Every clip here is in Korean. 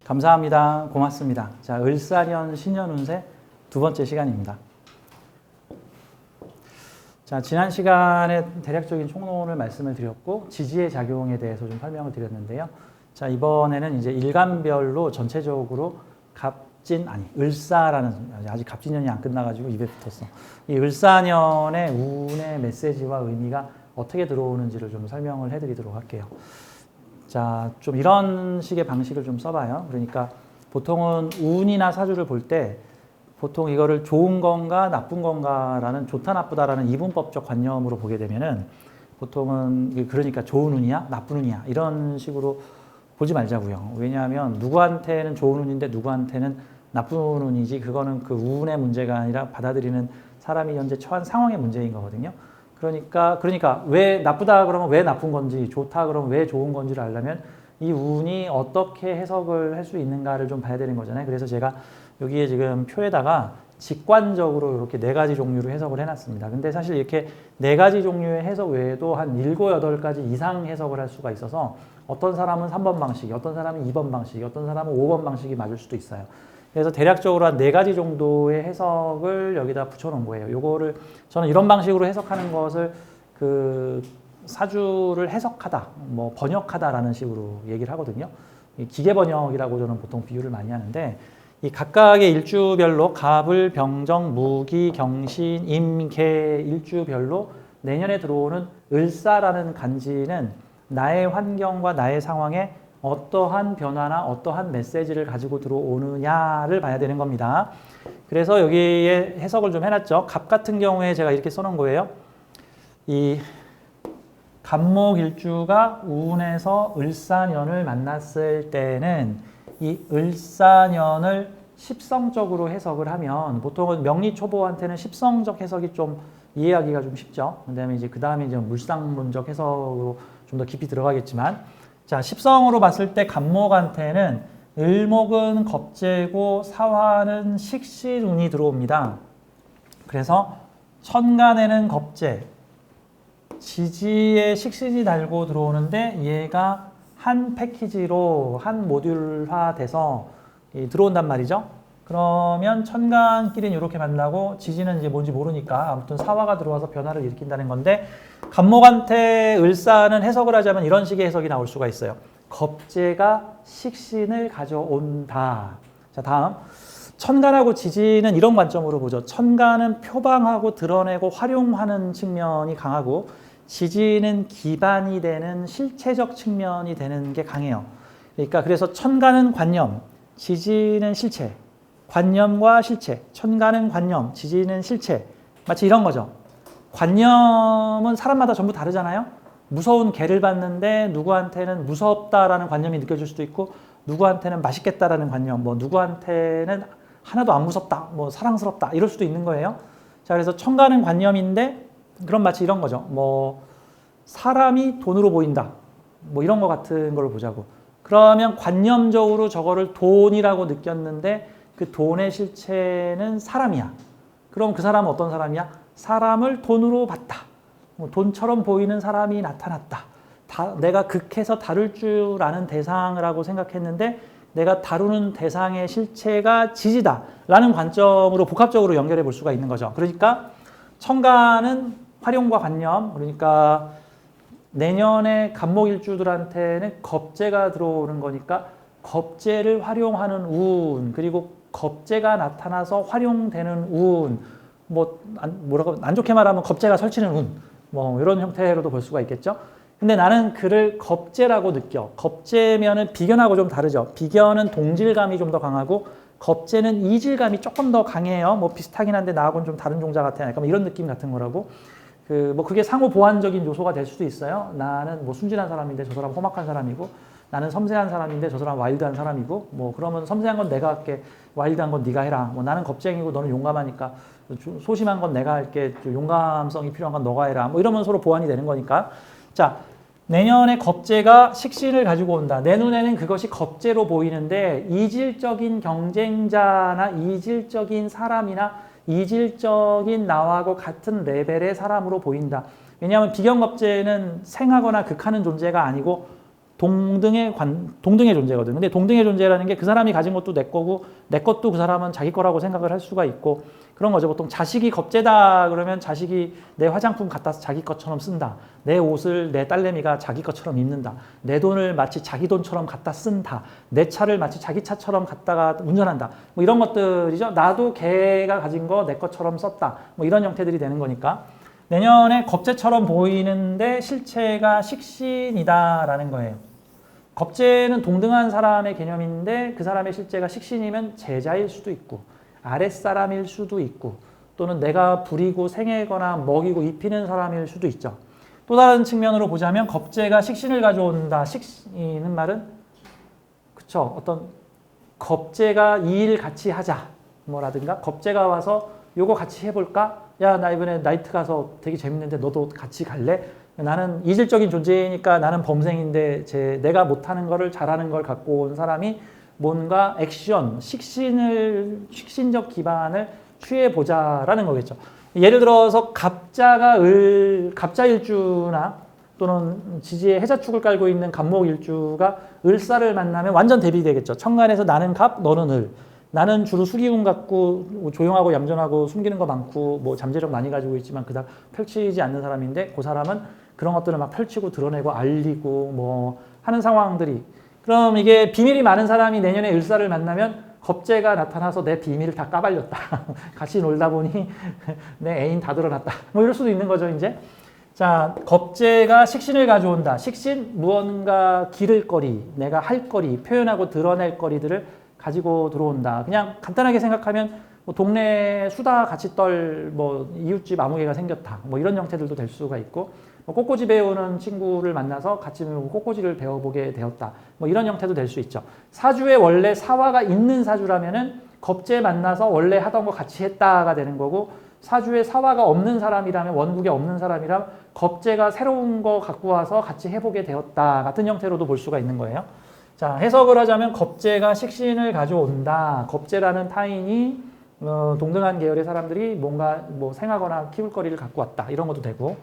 감사합니다. 고맙습니다. 자, 을사년 신년운세 두 번째 시간입니다. 자, 지난 시간에 대략적인 총론을 말씀을 드렸고 지지의 작용에 대해서 좀 설명을 드렸는데요. 자, 이번에는 이제 일간별로 전체적으로 을사라는, 아직 갑진년이 안 끝나가지고 입에 붙었어. 이 을사년의 운의 메시지와 의미가 어떻게 들어오는지를 좀 설명을 해드리도록 할게요. 자, 좀 이런 식의 방식을 좀 써봐요. 그러니까 보통은 운이나 사주를 볼 때 보통 이거를 좋은 건가 나쁜 건가라는 좋다 나쁘다라는 이분법적 관념으로 보게 되면은 보통은 그러니까 좋은 운이야 나쁜 운이야 이런 식으로 보지 말자고요. 왜냐하면 누구한테는 좋은 운인데 누구한테는 나쁜 운이지 그거는 그 운의 문제가 아니라 받아들이는 사람이 현재 처한 상황의 문제인 거거든요. 그러니까 왜 나쁘다 그러면 왜 나쁜 건지 좋다 그러면 왜 좋은 건지를 알려면 이 운이 어떻게 해석을 할 수 있는가를 좀 봐야 되는 거잖아요. 그래서 제가 여기에 지금 표에다가 직관적으로 이렇게 4가지 종류로 해석을 해놨습니다. 근데 사실 이렇게 4가지 종류의 해석 외에도 한 7, 8가지 이상 해석을 할 수가 있어서 어떤 사람은 3번 방식이, 어떤 사람은 2번 방식이, 어떤 사람은 5번 방식이 맞을 수도 있어요. 그래서 대략적으로 한 4가지 정도의 해석을 여기다 붙여놓은 거예요. 요거를 저는 이런 방식으로 해석하는 것을 그 사주를 해석하다, 뭐 번역하다라는 식으로 얘기를 하거든요. 기계 번역이라고 저는 보통 비유를 많이 하는데 이 각각의 일주별로 갑을, 병정, 무기, 경신, 임, 개 일주별로 내년에 들어오는 을사라는 간지는 나의 환경과 나의 상황에 어떠한 변화나 어떠한 메시지를 가지고 들어오느냐를 봐야 되는 겁니다. 그래서 여기에 해석을 좀 해놨죠. 갑 같은 경우에 제가 이렇게 써놓은 거예요. 이 갑목일주가 운에서 을사년을 만났을 때는 이 을사년을 십성적으로 해석을 하면 보통은 명리초보한테는 십성적 해석이 좀 이해하기가 좀 쉽죠. 그다음에 이제 이제 물상론적 해석으로 좀 더 깊이 들어가겠지만, 자, 십성으로 봤을 때 갑목한테는 을목은 겁재고 사화는 식신운이 들어옵니다. 그래서 천간에는 겁재, 지지에 식신이 달고 들어오는데 얘가 한 패키지로 한 모듈화 돼서 들어온단 말이죠. 그러면 천간끼리는 이렇게 만나고 지지는 이제 뭔지 모르니까 아무튼 사화가 들어와서 변화를 일으킨다는 건데 갑목한테 을사는 해석을 하자면 이런 식의 해석이 나올 수가 있어요. 겁재가 식신을 가져온다. 자, 다음 천간하고 지지는 이런 관점으로 보죠. 천간은 표방하고 드러내고 활용하는 측면이 강하고 지지는 기반이 되는 실체적 측면이 되는 게 강해요. 그러니까 그래서 천간은 관념, 지지는 실체. 관념과 실체. 천간은 관념, 지지는 실체. 마치 이런 거죠. 관념은 사람마다 전부 다르잖아요. 무서운 개를 봤는데 누구한테는 무섭다라는 관념이 느껴질 수도 있고 누구한테는 맛있겠다라는 관념, 뭐 누구한테는 하나도 안 무섭다, 뭐 사랑스럽다 이럴 수도 있는 거예요. 자, 그래서 천간은 관념인데 그럼 마치 이런 거죠. 뭐 사람이 돈으로 보인다. 뭐 이런 거 같은 걸 보자고. 그러면 관념적으로 저거를 돈이라고 느꼈는데 그 돈의 실체는 사람이야. 그럼 그 사람은 어떤 사람이야? 사람을 돈으로 봤다. 돈처럼 보이는 사람이 나타났다. 내가 극해서 다룰 줄 아는 대상이라고 생각했는데 내가 다루는 대상의 실체가 지지다 라는 관점으로 복합적으로 연결해 볼 수가 있는 거죠. 그러니까 천간은 활용과 관념, 그러니까 내년에 갑목일주들한테는 겁재가 들어오는 거니까 겁재를 활용하는 운, 그리고 겁재가 나타나서 활용되는 운, 뭐라고 안 좋게 말하면 겁재가 설치는 운, 뭐 이런 형태로도 볼 수가 있겠죠. 근데 나는 그를 겁재라고 느껴. 겁재면은 비견하고 좀 다르죠. 비견은 동질감이 좀 더 강하고 겁재는 이질감이 조금 더 강해요. 뭐 비슷하긴 한데 나하고는 좀 다른 종자 같아. 약간 이런 느낌 같은 거라고. 그게 상호 보완적인 요소가 될 수도 있어요. 나는 뭐 순진한 사람인데 저 사람 험악한 사람이고, 나는 섬세한 사람인데 저 사람 와일드한 사람이고, 뭐 그러면 섬세한 건 내가 할게, 와일드한 건 네가 해라. 뭐 나는 겁쟁이고 너는 용감하니까 소심한 건 내가 할게, 용감성이 필요한 건 너가 해라. 뭐 이러면 서로 보완이 되는 거니까. 자, 내년에 겁재가 식신을 가지고 온다. 내 눈에는 그것이 겁재로 보이는데 이질적인 경쟁자나 이질적인 사람이나 이질적인 나하고 같은 레벨의 사람으로 보인다. 왜냐하면 비경겁제는 생하거나 극하는 존재가 아니고 동등의 존재거든. 근데 동등의 존재라는 게 그 사람이 가진 것도 내 거고 내 것도 그 사람은 자기 거라고 생각을 할 수가 있고 그런 거죠. 보통 자식이 겁제다 그러면 자식이 내 화장품 갖다 자기 것처럼 쓴다. 내 옷을 내 딸내미가 자기 것처럼 입는다. 내 돈을 마치 자기 돈처럼 갖다 쓴다. 내 차를 마치 자기 차처럼 갖다가 운전한다. 뭐 이런 것들이죠. 나도 걔가 가진 거 내 것처럼 썼다. 뭐 이런 형태들이 되는 거니까. 내년에 겁제처럼 보이는데 실체가 식신이다라는 거예요. 겁제는 동등한 사람의 개념인데 그 사람의 실제가 식신이면 제자일 수도 있고 아랫사람일 수도 있고 또는 내가 부리고 생애거나 먹이고 입히는 사람일 수도 있죠. 또 다른 측면으로 보자면 겁제가 식신을 가져온다. 식신은 말은 그쵸. 어떤 겁제가 이 일 같이 하자 뭐라든가 겁제가 와서 요거 같이 해볼까? 야, 나 이번에 나이트 가서 되게 재밌는데 너도 같이 갈래? 나는 이질적인 존재이니까 나는 범생인데 내가 못하는 거를 잘하는 걸 갖고 온 사람이 뭔가 액션, 식신적 기반을 취해보자라는 거겠죠. 예를 들어서 갑자일주나 또는 지지에 해자축을 깔고 있는 갑목일주가 을사를 만나면 완전 대비되겠죠. 천간에서 나는 갑, 너는 을. 나는 주로 수기운 같고 조용하고 얌전하고 숨기는 거 많고 뭐 잠재력 많이 가지고 있지만 그닥 펼치지 않는 사람인데 그 사람은 그런 것들을 막 펼치고 드러내고 알리고 뭐 하는 상황들이 그럼 이게 비밀이 많은 사람이 내년에 을사를 만나면 겁재가 나타나서 내 비밀을 다 까발렸다. 같이 놀다 보니 내 애인 다 드러났다. 뭐 이럴 수도 있는 거죠, 이제. 자, 겁재가 식신을 가져온다. 식신, 무언가 기를 거리, 내가 할 거리, 표현하고 드러낼 거리들을 가지고 들어온다. 그냥 간단하게 생각하면 뭐 동네 수다 같이 떨 뭐 이웃집 아무개가 생겼다. 뭐 이런 형태들도 될 수가 있고 뭐 꽃꽂이 배우는 친구를 만나서 같이 꽃꽂이를 배워보게 되었다. 뭐 이런 형태도 될 수 있죠. 사주에 원래 사화가 있는 사주라면은 겁재 만나서 원래 하던 거 같이 했다가 되는 거고 사주에 사화가 없는 사람이라면 원국에 없는 사람이라면 겁재가 새로운 거 갖고 와서 같이 해보게 되었다. 같은 형태로도 볼 수가 있는 거예요. 자, 해석을 하자면 겁재가 식신을 가져온다. 겁재라는 타인이 동등한 계열의 사람들이 뭔가 뭐 생하거나 키울 거리를 갖고 왔다. 이런 것도 되고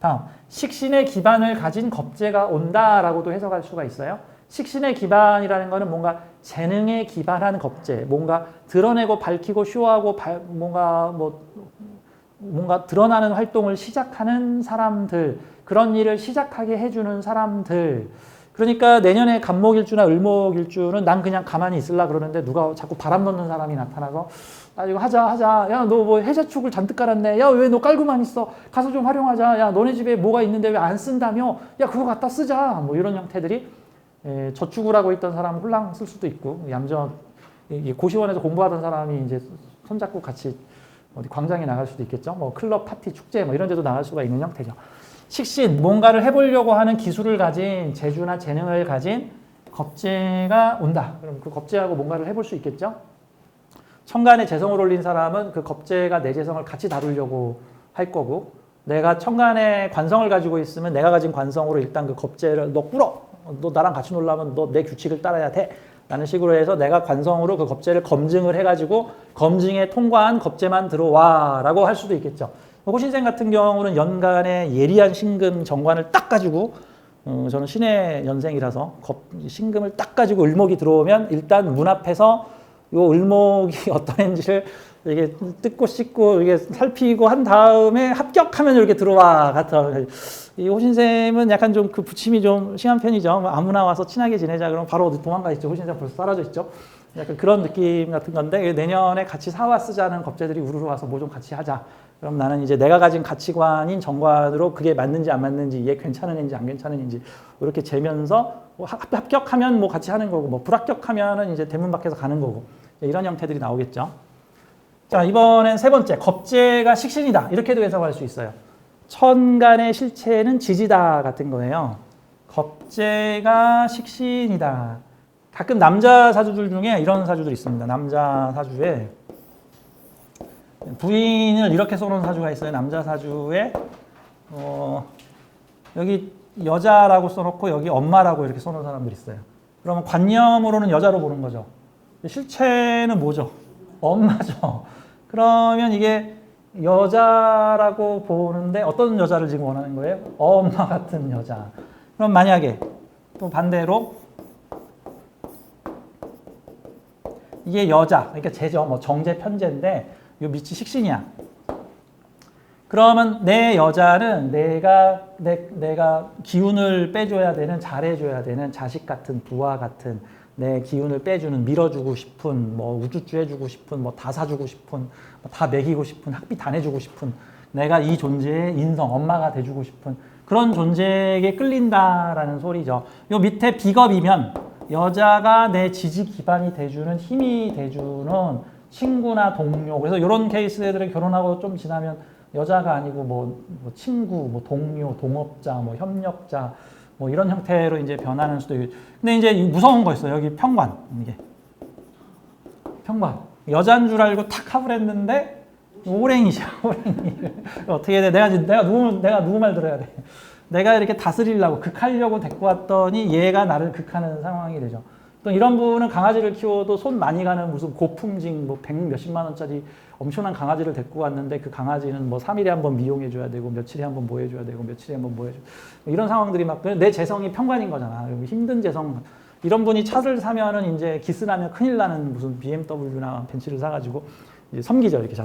다음, 식신의 기반을 가진 겁재가 온다라고도 해석할 수가 있어요. 식신의 기반이라는 거는 뭔가 재능에 기반한 겁재, 뭔가 드러내고 밝히고 쇼하고 뭔가 드러나는 활동을 시작하는 사람들, 그런 일을 시작하게 해주는 사람들. 그러니까 내년에 갑목일주나 을목일주는 난 그냥 가만히 있으려 그러는데 누가 자꾸 바람 넣는 사람이 나타나서 아 이거 하자 야 너 뭐 해자축을 잔뜩 깔았네 야 왜 너 깔고만 있어 가서 좀 활용하자 야 너네 집에 뭐가 있는데 왜 안 쓴다며 야 그거 갖다 쓰자 뭐 이런 형태들이 저축을 하고 있던 사람 홀랑 쓸 수도 있고 얌전 고시원에서 공부하던 사람이 이제 손잡고 같이 어디 광장에 나갈 수도 있겠죠. 뭐 클럽 파티 축제 뭐 이런 데도 나갈 수가 있는 형태죠. 식신, 뭔가를 해보려고 하는 기술을 가진 재주나 재능을 가진 겁재가 온다. 그럼 그 겁재하고 뭔가를 해볼 수 있겠죠? 천간에 재성을 올린 사람은 그 겁재가 내 재성을 같이 다루려고 할 거고 내가 천간에 관성을 가지고 있으면 내가 가진 관성으로 일단 그 겁재를 너 꿇어! 너 나랑 같이 놀려면 너 내 규칙을 따라야 돼! 라는 식으로 해서 내가 관성으로 그 겁재를 검증을 해가지고 검증에 통과한 겁재만 들어와 라고 할 수도 있겠죠. 호신생 같은 경우는 연간에 예리한 신금 정관을 딱 가지고 저는 신의 연생이라서 신금을 딱 가지고 을목이 들어오면 일단 문 앞에서 요 을목이 어떤 애인지를 이게 뜯고 씻고 이게 살피고 한 다음에 합격하면 이렇게 들어와 같은 이 호신쌤은 약간 좀 그 부침이 좀 심한 편이죠. 아무나 와서 친하게 지내자 그러면 바로 어디 도망가 있죠. 호신쌤 벌써 사라져 있죠. 약간 그런 느낌 같은 건데 내년에 같이 사와 쓰자는 겁재들이 우르르 와서 뭐 좀 같이 하자. 그럼 나는 이제 내가 가진 가치관인 정관으로 그게 맞는지 안 맞는지 얘 괜찮은 애인지 안 괜찮은 애인지 이렇게 재면서 합격하면 뭐 같이 하는 거고 뭐 불합격하면은 이제 대문 밖에서 가는 거고 이런 형태들이 나오겠죠. 자, 이번엔 세 번째 겁재가 식신이다 이렇게도 해석할 수 있어요. 천간의 실체는 지지다 같은 거예요. 겁재가 식신이다. 가끔 남자 사주들 중에 이런 사주들이 있습니다. 남자 사주에 부인을 이렇게 써놓은 사주가 있어요. 남자 사주에 여기 여자라고 써놓고 여기 엄마라고 이렇게 써놓은 사람들이 있어요. 그러면 관념으로는 여자로 보는 거죠. 실체는 뭐죠? 엄마죠. 그러면 이게 여자라고 보는데 어떤 여자를 지금 원하는 거예요? 엄마 같은 여자. 그럼 만약에 또 반대로 이게 여자, 그러니까 제죠. 뭐 정제, 편제인데 요 밑이 식신이야. 그러면 내 여자는 내가 기운을 빼줘야 되는, 잘해줘야 되는 자식 같은, 부하 같은 내 기운을 빼주는, 밀어주고 싶은, 뭐 우쭈쭈 해주고 싶은, 뭐 다 사주고 싶은, 뭐 다 먹이고 싶은, 학비 다 내주고 싶은, 내가 이 존재의 인성, 엄마가 돼주고 싶은 그런 존재에게 끌린다라는 소리죠. 요 밑에 비겁이면 여자가 내 지지 기반이 돼주는, 힘이 돼주는 친구나 동료. 그래서 이런 케이스들은 결혼하고 좀 지나면 여자가 아니고 뭐 친구, 뭐 동료, 동업자, 뭐 협력자, 뭐 이런 형태로 이제 변하는 수도 있고. 근데 이제 무서운 거 있어요. 여기 평관. 이게. 평관. 여자인 줄 알고 탁 합을 했는데 오랭이죠. 오랭이. 어떻게 돼? 내가 누구 말 들어야 돼? 내가 이렇게 다스리려고 극하려고 데리고 왔더니 얘가 나를 극하는 상황이 되죠. 또 이런 분은 강아지를 키워도 손 많이 가는 무슨 고품질 뭐 100 몇십만 원짜리 엄청난 강아지를 데리고 왔는데 그 강아지는 뭐 3일에 한 번 미용해 줘야 되고 며칠에 한 번 뭐 해줘야 되고 며칠에 한 번 뭐 해줘. 이런 상황들이 막 내 재성이 평관인 거잖아. 힘든 재성. 이런 분이 차를 사면은 이제 기스나면 큰일 나는 무슨 BMW나 벤츠를 사가지고 이제 섬기죠. 이렇게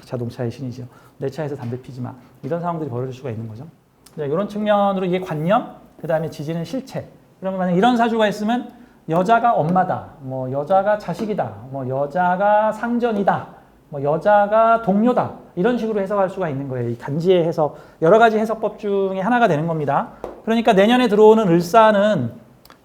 자동차의 신이죠. 내 차에서 담배 피지 마. 이런 상황들이 벌어질 수가 있는 거죠. 네, 이런 측면으로 이게 관념, 그 다음에 지지는 실체. 그러면 만약 이런 사주가 있으면 여자가 엄마다, 뭐 여자가 자식이다, 뭐 여자가 상전이다, 뭐 여자가 동료다 이런 식으로 해석할 수가 있는 거예요. 이 간지의 해석, 여러 가지 해석법 중에 하나가 되는 겁니다. 그러니까 내년에 들어오는 을사는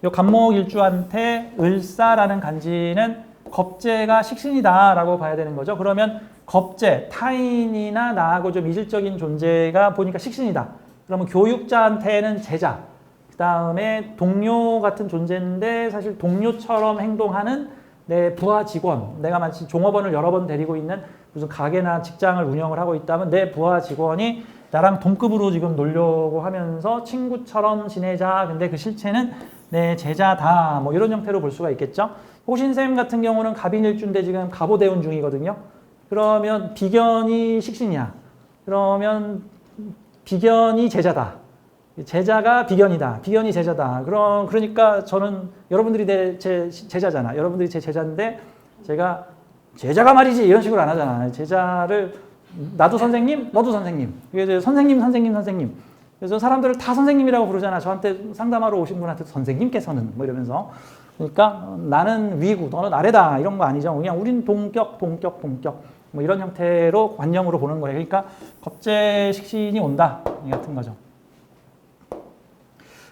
요 간목일주한테 을사라는 간지는 겁재가 식신이다라고 봐야 되는 거죠. 그러면 겁재, 타인이나 나하고 좀 이질적인 존재가 보니까 식신이다. 그러면 교육자한테는 제자, 그 다음에 동료 같은 존재인데 사실 동료처럼 행동하는 내 부하 직원, 내가 마치 종업원을 여러 번 데리고 있는 무슨 가게나 직장을 운영을 하고 있다면 내 부하 직원이 나랑 동급으로 지금 놀려고 하면서 친구처럼 지내자. 근데 그 실체는 내 제자다. 뭐 이런 형태로 볼 수가 있겠죠. 호신쌤 같은 경우는 갑인일주인데 지금 갑오대운 중이거든요. 그러면 비견이 식신이야. 그러면 비견이 제자다. 제자가 비견이다. 비견이 제자다. 그러니까 저는 여러분들이 제 제자잖아. 여러분들이 제 제자인데 제자가 말이지 이런 식으로 안 하잖아. 제자를 나도 선생님, 너도 선생님. 이게 선생님. 그래서 사람들을 다 선생님이라고 부르잖아. 저한테 상담하러 오신 분한테 선생님께서는 뭐 이러면서. 그러니까 나는 위고 너는 아래다 이런 거 아니죠. 그냥 우린 동격. 뭐 이런 형태로 관념으로 보는 거예요. 그러니까 겁재 식신이 온다. 이 같은 거죠.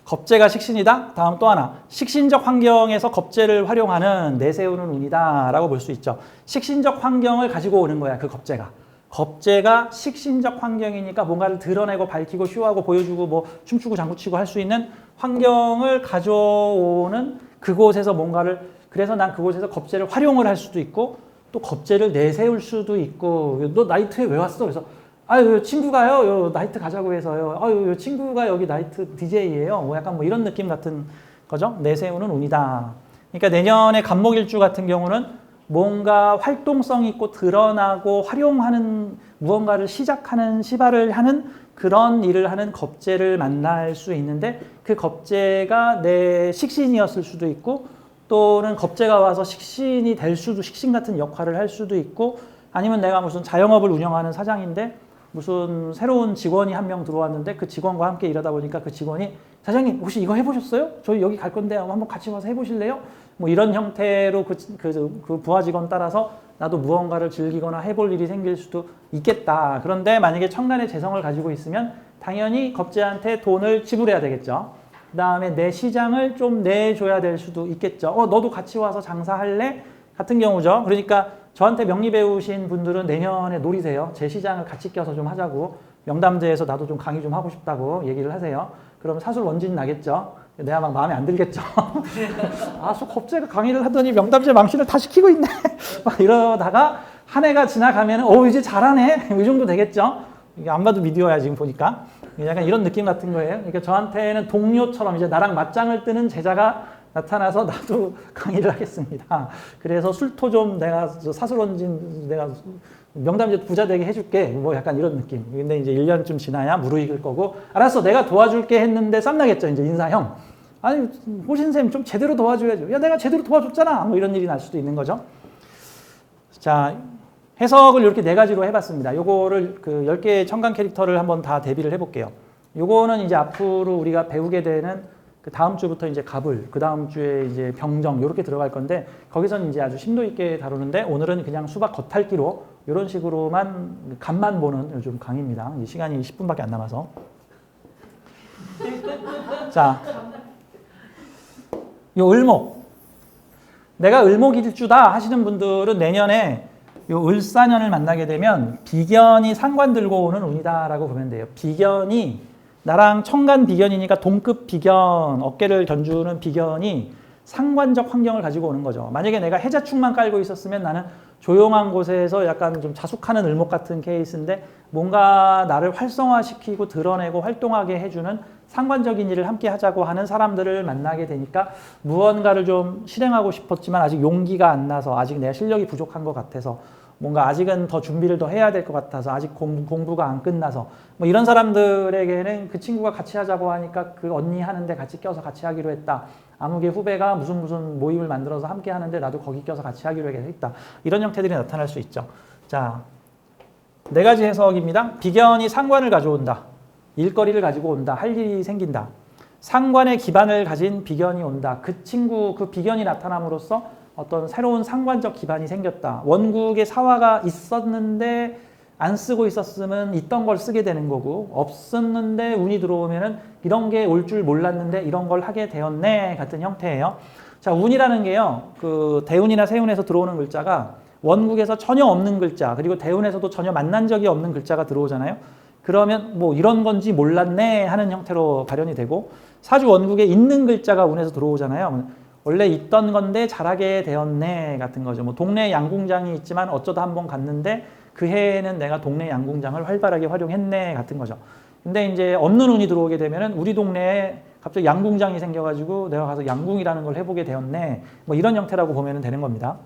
겁재가 식신이다. 다음 또 하나. 식신적 환경에서 겁재를 활용하는 내세우는 운이다라고 볼 수 있죠. 식신적 환경을 가지고 오는 거야. 그 겁재가. 겁재가 식신적 환경이니까 뭔가를 드러내고 밝히고 쇼하고 보여주고 뭐 춤추고 장구치고 할 수 있는 환경을 가져오는 그곳에서 뭔가를, 그래서 난 그곳에서 겁재를 활용을 할 수도 있고 또 겁재를 내세울 수도 있고. 너 나이트에 왜 왔어? 그래서 아유 친구가요 요 나이트 가자고 해서요. 아유 요 친구가 여기 나이트 DJ예요. 뭐 약간 뭐 이런 느낌 같은 거죠. 내세우는 운이다. 그러니까 내년에 간목일주 같은 경우는 뭔가 활동성 있고 드러나고 활용하는 무언가를 시작하는 시발을 하는 그런 일을 하는 겁재를 만날 수 있는데 그 겁재가 내 식신이었을 수도 있고 또는 겁재가 와서 식신이 될 수도, 식신 같은 역할을 할 수도 있고 아니면 내가 무슨 자영업을 운영하는 사장인데 무슨 새로운 직원이 한 명 들어왔는데 그 직원과 함께 일하다 보니까 그 직원이 사장님 혹시 이거 해보셨어요? 저희 여기 갈 건데 한번 같이 와서 해보실래요? 뭐 이런 형태로 그 부하 직원 따라서 나도 무언가를 즐기거나 해볼 일이 생길 수도 있겠다. 그런데 만약에 천간의 재성을 가지고 있으면 당연히 겁재한테 돈을 지불해야 되겠죠. 그 다음에 내 시장을 좀 내줘야 될 수도 있겠죠. 너도 같이 와서 장사할래? 같은 경우죠. 그러니까 저한테 명리 배우신 분들은 내년에 노리세요. 제 시장을 같이 껴서 좀 하자고. 명담제에서 나도 좀 강의 좀 하고 싶다고 얘기를 하세요. 그럼 사술 원진 나겠죠. 내가 막 마음에 안 들겠죠. 아, 겁재가 강의를 하더니 명담제 망신을 다 시키고 있네. 막 이러다가 한 해가 지나가면 이제 잘하네. 이 정도 되겠죠. 이게 안 봐도 미디어야 지금 보니까. 약간 이런 느낌 같은 거예요. 그러니까 저한테는 동료처럼 이제 나랑 맞짱을 뜨는 제자가 나타나서 나도 강의를 하겠습니다. 그래서 술토 좀 내가 사술원진 내가 명담제 부자 되게 해줄게. 뭐 약간 이런 느낌. 근데 이제 1년쯤 지나야 무르익을 거고 알았어 내가 도와줄게 했는데 쌈나겠죠. 이제 인사형. 아니 호신쌤 좀 제대로 도와줘야죠. 야 내가 제대로 도와줬잖아. 뭐 이런 일이 날 수도 있는 거죠. 자 해석을 이렇게 네 가지로 해봤습니다. 요거를 그 10개의 청간 캐릭터를 한번 다 대비를 해볼게요. 요거는 이제 앞으로 우리가 배우게 되는 그 다음 주부터 이제 갑을, 그 다음 주에 이제 병정 이렇게 들어갈 건데 거기서는 이제 아주 심도 있게 다루는데 오늘은 그냥 수박 겉핥기로 이런 식으로만 간만 보는 요즘 강의입니다. 이제 시간이 10분밖에 안 남아서. 자, 요 을목. 내가 을목일주다 하시는 분들은 내년에 요 을사년을 만나게 되면 비견이 상관 들고 오는 운이다라고 보면 돼요. 비견이 나랑 청간 비견이니까 동급 비견, 어깨를 견주는 비견이 상관적 환경을 가지고 오는 거죠. 만약에 내가 해자축만 깔고 있었으면 나는 조용한 곳에서 약간 좀 자숙하는 을목 같은 케이스인데 뭔가 나를 활성화시키고 드러내고 활동하게 해주는 상관적인 일을 함께 하자고 하는 사람들을 만나게 되니까 무언가를 좀 실행하고 싶었지만 아직 용기가 안 나서 아직 내 실력이 부족한 것 같아서 뭔가 아직은 더 준비를 더 해야 될 것 같아서 아직 공부가 안 끝나서 뭐 이런 사람들에게는 그 친구가 같이 하자고 하니까 그 언니 하는데 같이 껴서 같이 하기로 했다. 아무개 후배가 무슨 모임을 만들어서 함께 하는데 나도 거기 껴서 같이 하기로 했다. 이런 형태들이 나타날 수 있죠. 자, 네 가지 해석입니다. 비견이 상관을 가져온다. 일거리를 가지고 온다. 할 일이 생긴다. 상관의 기반을 가진 비견이 온다. 그 친구, 그 비견이 나타남으로써 어떤 새로운 상관적 기반이 생겼다. 원국에 사화가 있었는데 안 쓰고 있었으면 있던 걸 쓰게 되는 거고 없었는데 운이 들어오면은 이런 게 올 줄 몰랐는데 이런 걸 하게 되었네 같은 형태예요. 자, 운이라는 게요. 그 대운이나 세운에서 들어오는 글자가 원국에서 전혀 없는 글자 그리고 대운에서도 전혀 만난 적이 없는 글자가 들어오잖아요. 그러면 뭐 이런 건지 몰랐네 하는 형태로 발현이 되고 사주 원국에 있는 글자가 운에서 들어오잖아요. 원래 있던 건데 잘하게 되었네 같은 거죠. 뭐 동네 양궁장이 있지만 어쩌다 한번 갔는데 그 해에는 내가 동네 양궁장을 활발하게 활용했네 같은 거죠. 근데 이제 없는 운이 들어오게 되면은 우리 동네에 갑자기 양궁장이 생겨가지고 내가 가서 양궁이라는 걸 해보게 되었네. 뭐 이런 형태라고 보면 되는 겁니다.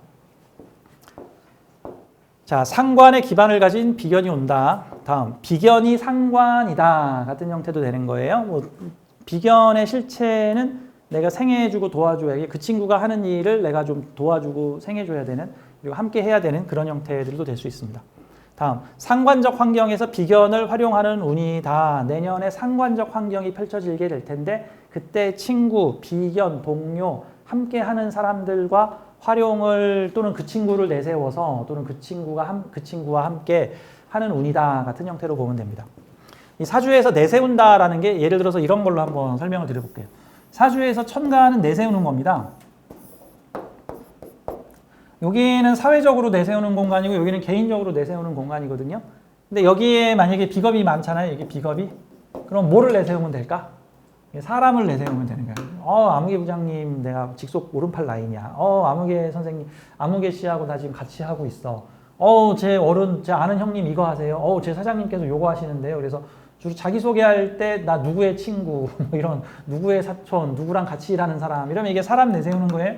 자, 상관의 기반을 가진 비견이 온다. 다음, 비견이 상관이다 같은 형태도 되는 거예요. 뭐 비견의 실체는 내가 생해주고 도와줘야 그 친구가 하는 일을 내가 좀 도와주고 생해줘야 되는 그리고 함께 해야 되는 그런 형태들도 될 수 있습니다. 다음, 상관적 환경에서 비견을 활용하는 운이다. 내년에 상관적 환경이 펼쳐지게 될 텐데 그때 친구, 비견, 동료, 함께 하는 사람들과 활용을 또는 그 친구를 내세워서 또는 그 친구와 함께 하는 운이다 같은 형태로 보면 됩니다. 이 사주에서 내세운다라는 게 예를 들어서 이런 걸로 한번 설명을 드려볼게요. 사주에서 천간은 내세우는 겁니다. 여기는 사회적으로 내세우는 공간이고 여기는 개인적으로 내세우는 공간이거든요. 근데 여기에 만약에 비겁이 많잖아요. 이게 비겁이. 그럼 뭐를 내세우면 될까? 사람을 내세우면 되는 거예요. 아무개 부장님 내가 직속 오른팔 라인이야. 아무개 선생님, 아무개 씨하고 나 지금 같이 하고 있어. 제 아는 형님 이거 하세요. 제 사장님께서 요거 하시는데요. 그래서 주로 자기소개할 때 나 누구의 친구, 뭐 이런 누구의 사촌, 누구랑 같이 일하는 사람 이러면 이게 사람 내세우는 거예요.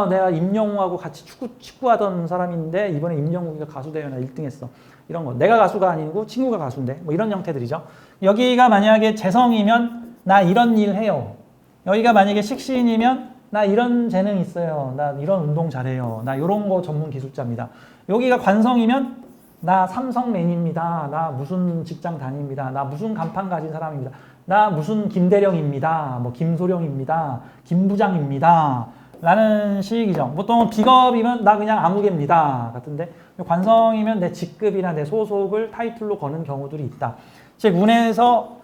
내가 임영웅하고 같이 축구하던 사람인데 이번에 임영웅이가 가수대회나 1등 했어. 이런 거. 내가 가수가 아니고 친구가 가수인데 뭐 이런 형태들이죠. 여기가 만약에 재성이면 나 이런 일 해요. 여기가 만약에 식신이면 나 이런 재능 있어요. 나 이런 운동 잘해요. 나 이런 거 전문 기술자입니다. 여기가 관성이면 나 삼성맨입니다. 나 무슨 직장 다닙니다. 나 무슨 간판 가진 사람입니다. 나 무슨 김대령입니다. 뭐 김소령입니다. 김부장입니다. 라는 식이죠. 보통 비겁이면 나 그냥 아무개입니다. 같은데 관성이면 내 직급이나 내 소속을 타이틀로 거는 경우들이 있다. 즉 운에서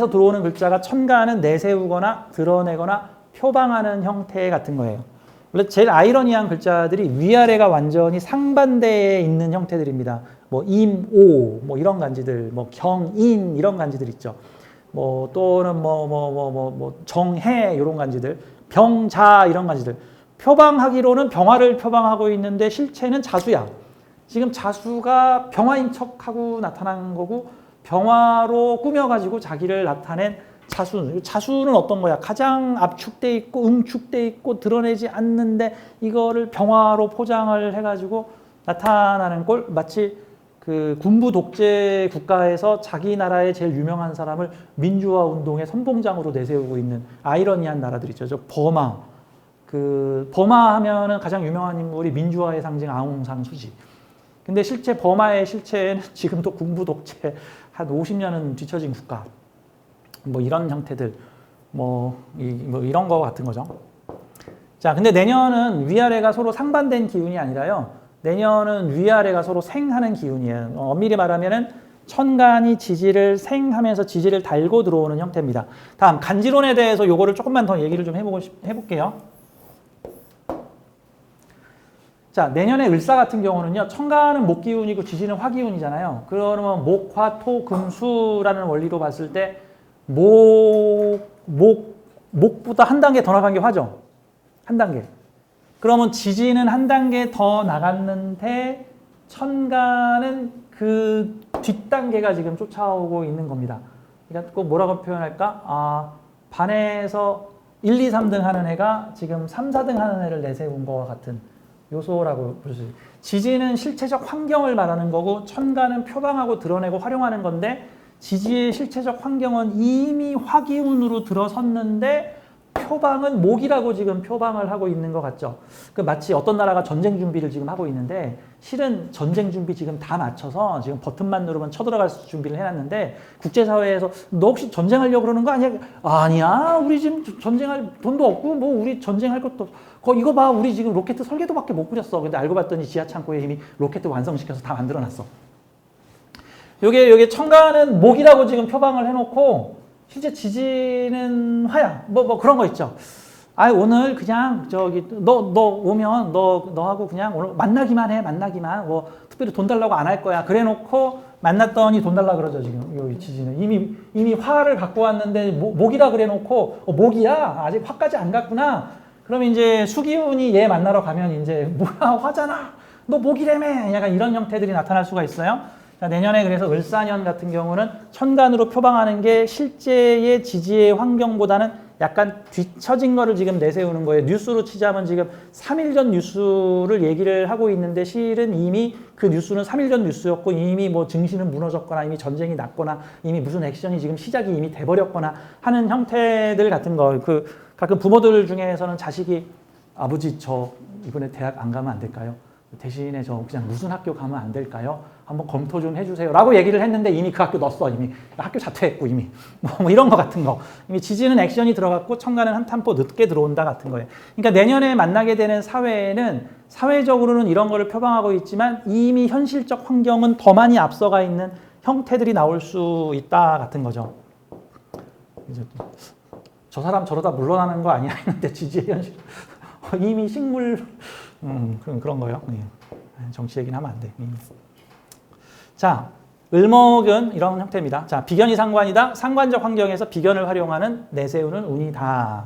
들어오는 글자가 천간은 내세우거나 드러내거나 표방하는 형태 같은 거예요. 원래 제일 아이러니한 글자들이 위아래가 완전히 상반대에 있는 형태들입니다. 뭐 임오 뭐 이런 간지들, 뭐 경인 이런 간지들 있죠. 뭐 또는 정해 이런 간지들, 병자 이런 간지들. 표방하기로는 병화를 표방하고 있는데 실체는 자수야. 지금 자수가 병화인 척하고 나타난 거고 병화로 꾸며가지고 자기를 나타낸 자수는 어떤 거야? 가장 압축돼 있고 응축돼 있고 드러내지 않는데 이거를 병화로 포장을 해가지고 나타나는 꼴. 마치 그 군부 독재 국가에서 자기 나라의 제일 유명한 사람을 민주화 운동의 선봉장으로 내세우고 있는 아이러니한 나라들 있죠. 저 버마. 그 버마 하면은 가장 유명한 인물이 민주화의 상징 아웅산 수지. 근데 실제 버마의 실체는 지금도 군부 독재 한 50년은 뒤처진 국가. 뭐 이런 형태들, 뭐 이런 거 같은 거죠. 자, 근데 내년은 위아래가 서로 상반된 기운이 아니라요. 내년은 위아래가 서로 생하는 기운이에요. 엄밀히 말하면은 천간이 지지를 생하면서 지지를 달고 들어오는 형태입니다. 다음 간지론에 대해서 요거를 조금만 더 얘기를 좀 해볼게요. 자, 내년에 을사 같은 경우는요. 천간은 목기운이고 지지는 화기운이잖아요. 그러면 목, 화, 토, 금, 수라는 원리로 봤을 때 목보다 한 단계 더 나간 게 화죠. 한 단계. 그러면 지지는 한 단계 더 나갔는데 천간은 그 뒷단계가 지금 쫓아오고 있는 겁니다. 그러니까 꼭 뭐라고 표현할까? 반에서 1, 2, 3등 하는 애가 지금 3, 4등 하는 애를 내세운 거와 같은 요소라고 볼 수 있어요. 지지는 실체적 환경을 말하는 거고 천간은 표방하고 드러내고 활용하는 건데 지지의 실체적 환경은 이미 화기운으로 들어섰는데 표방은 목이라고 지금 표방을 하고 있는 것 같죠. 그 마치 어떤 나라가 전쟁 준비를 지금 하고 있는데 실은 전쟁 준비 지금 다 맞춰서 지금 버튼만 누르면 쳐들어갈 준비를 해놨는데 국제사회에서 너 혹시 전쟁하려고 그러는 거 아니야? 아니야. 우리 지금 전쟁할 돈도 없고 뭐 우리 전쟁할 것도 이거 봐. 우리 지금 로켓 설계도밖에 못 꾸렸어. 근데 알고 봤더니 지하 창고에 이미 로켓 완성시켜서 다 만들어놨어. 요게 천간은 목이라고 지금 표방을 해놓고 실제 지지는 화야. 뭐 그런 거 있죠. 오늘 그냥 너 오면 너하고 그냥 오늘 만나기만 해. 만나기만. 뭐 특별히 돈 달라고 안 할 거야. 그래 놓고 만났더니 돈 달라 그러죠, 지금. 요 지지는 이미 화를 갖고 왔는데 목이라 그래 놓고 목이야. 아직 화까지 안 갔구나. 그러면 이제 수기운이 얘 만나러 가면 이제 뭐야, 화잖아. 너 목이라며. 약간 이런 형태들이 나타날 수가 있어요. 자, 내년에 그래서 을사년 같은 경우는 천간으로 표방하는 게 실제의 지지의 환경보다는 약간 뒤처진 거를 지금 내세우는 거예요. 뉴스로 치자면 지금 3일 전 뉴스를 얘기를 하고 있는데 실은 이미 그 뉴스는 3일 전 뉴스였고 이미 뭐 증시는 무너졌거나 이미 전쟁이 났거나 이미 무슨 액션이 지금 시작이 이미 돼버렸거나 하는 형태들 같은 거. 그 가끔 부모들 중에서는 자식이 아버지 저 이번에 대학 안 가면 안 될까요? 대신에 저 그냥 무슨 학교 가면 안 될까요? 한번 검토 좀 해주세요. 라고 얘기를 했는데 이미 그 학교 넣었어. 이미 학교 자퇴했고 이미 뭐 이런 거 같은 거. 이미 지지는 액션이 들어갔고 천간은 한 탐포 늦게 들어온다 같은 거예요. 그러니까 내년에 만나게 되는 사회에는 사회적으로는 이런 거를 표방하고 있지만 이미 현실적 환경은 더 많이 앞서가 있는 형태들이 나올 수 있다 같은 거죠. 이제 저 사람 저러다 물러나는 거 아니야 했는데 지지의 현실 이미 식물 그런 거요. 정치 얘기는 하면 안 돼. 자, 을목은 이런 형태입니다. 자, 비견이 상관이다. 상관적 환경에서 비견을 활용하는 내세우는 운이다.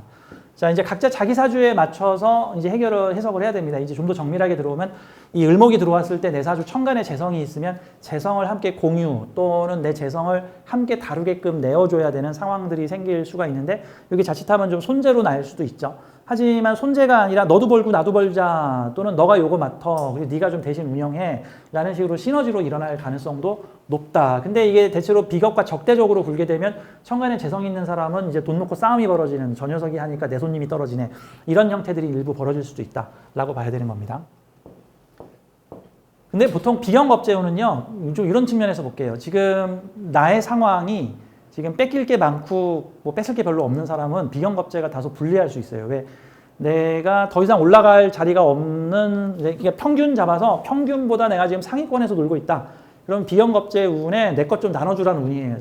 자, 이제 각자 자기 사주에 맞춰서 이제 해석을 해야 됩니다. 이제 좀 더 정밀하게 들어오면 이 을목이 들어왔을 때 내 사주 천간에 재성이 있으면 재성을 함께 공유 또는 내 재성을 함께 다루게끔 내어줘야 되는 상황들이 생길 수가 있는데 여기 자칫하면 좀 손재로 날 수도 있죠. 하지만 손재가 아니라 너도 벌고 나도 벌자 또는 너가 요거 맡어 그리고 네가 좀 대신 운영해 라는 식으로 시너지로 일어날 가능성도 높다. 근데 이게 대체로 비겁과 적대적으로 굴게 되면 천간에 재성 있는 사람은 이제 돈 놓고 싸움이 벌어지는 저 녀석이 하니까 내 손님이 떨어지네 이런 형태들이 일부 벌어질 수도 있다라고 봐야 되는 겁니다. 근데 보통 비견겁재운은요 좀 이런 측면에서 볼게요. 지금 나의 상황이 지금 뺏길 게 많고 뭐 뺏을 게 별로 없는 사람은 비견겁재가 다소 불리할 수 있어요. 왜? 내가 더 이상 올라갈 자리가 없는 그러니까 평균 잡아서 평균보다 내가 지금 상위권에서 놀고 있다. 그럼 비견겁재 운에 내 것 좀 나눠주라는 운이에요.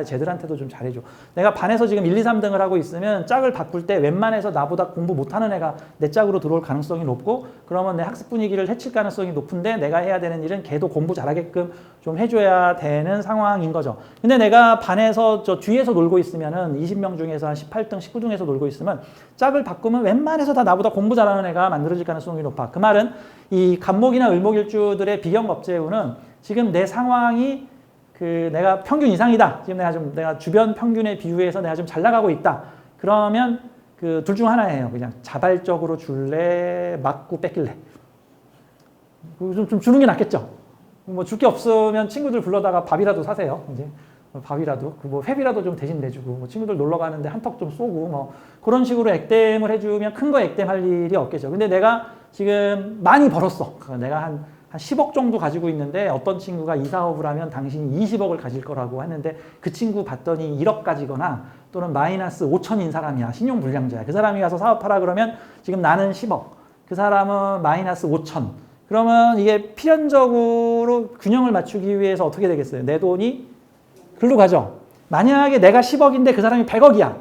쟤들한테도 좀 잘해줘. 내가 반에서 지금 1, 2, 3등을 하고 있으면 짝을 바꿀 때 웬만해서 나보다 공부 못하는 애가 내 짝으로 들어올 가능성이 높고 그러면 내 학습 분위기를 해칠 가능성이 높은데 내가 해야 되는 일은 걔도 공부 잘하게끔 좀 해줘야 되는 상황인 거죠. 근데 내가 반에서 저 뒤에서 놀고 있으면은 20명 중에서 한 18등, 19등에서 놀고 있으면 짝을 바꾸면 웬만해서 다 나보다 공부 잘하는 애가 만들어질 가능성이 높아. 그 말은 이 간목이나 을목일주들의 비견겁재운은 지금 내 상황이 내가 평균 이상이다. 지금 내가 주변 평균에 비유해서 내가 좀 잘 나가고 있다. 그러면 둘 중 하나예요. 그냥 자발적으로 줄래, 맞고 뺏길래. 좀 주는 게 낫겠죠. 뭐 줄 게 없으면 친구들 불러다가 밥이라도 사세요. 이제 밥이라도 뭐 회비라도 좀 대신 내주고 뭐 친구들 놀러 가는데 한턱 좀 쏘고 뭐 그런 식으로 액땜을 해주면 큰 거 액땜할 일이 없겠죠. 근데 내가 지금 많이 벌었어. 내가 한 10억 정도 가지고 있는데 어떤 친구가 이 사업을 하면 당신이 20억을 가질 거라고 했는데 그 친구 봤더니 1억 가지거나 또는 마이너스 5천인 사람이야. 신용불량자야. 그 사람이 가서 사업하라 그러면 지금 나는 10억. 그 사람은 마이너스 5천. 그러면 이게 필연적으로 균형을 맞추기 위해서 어떻게 되겠어요? 내 돈이 글로 가죠. 만약에 내가 10억인데 그 사람이 100억이야.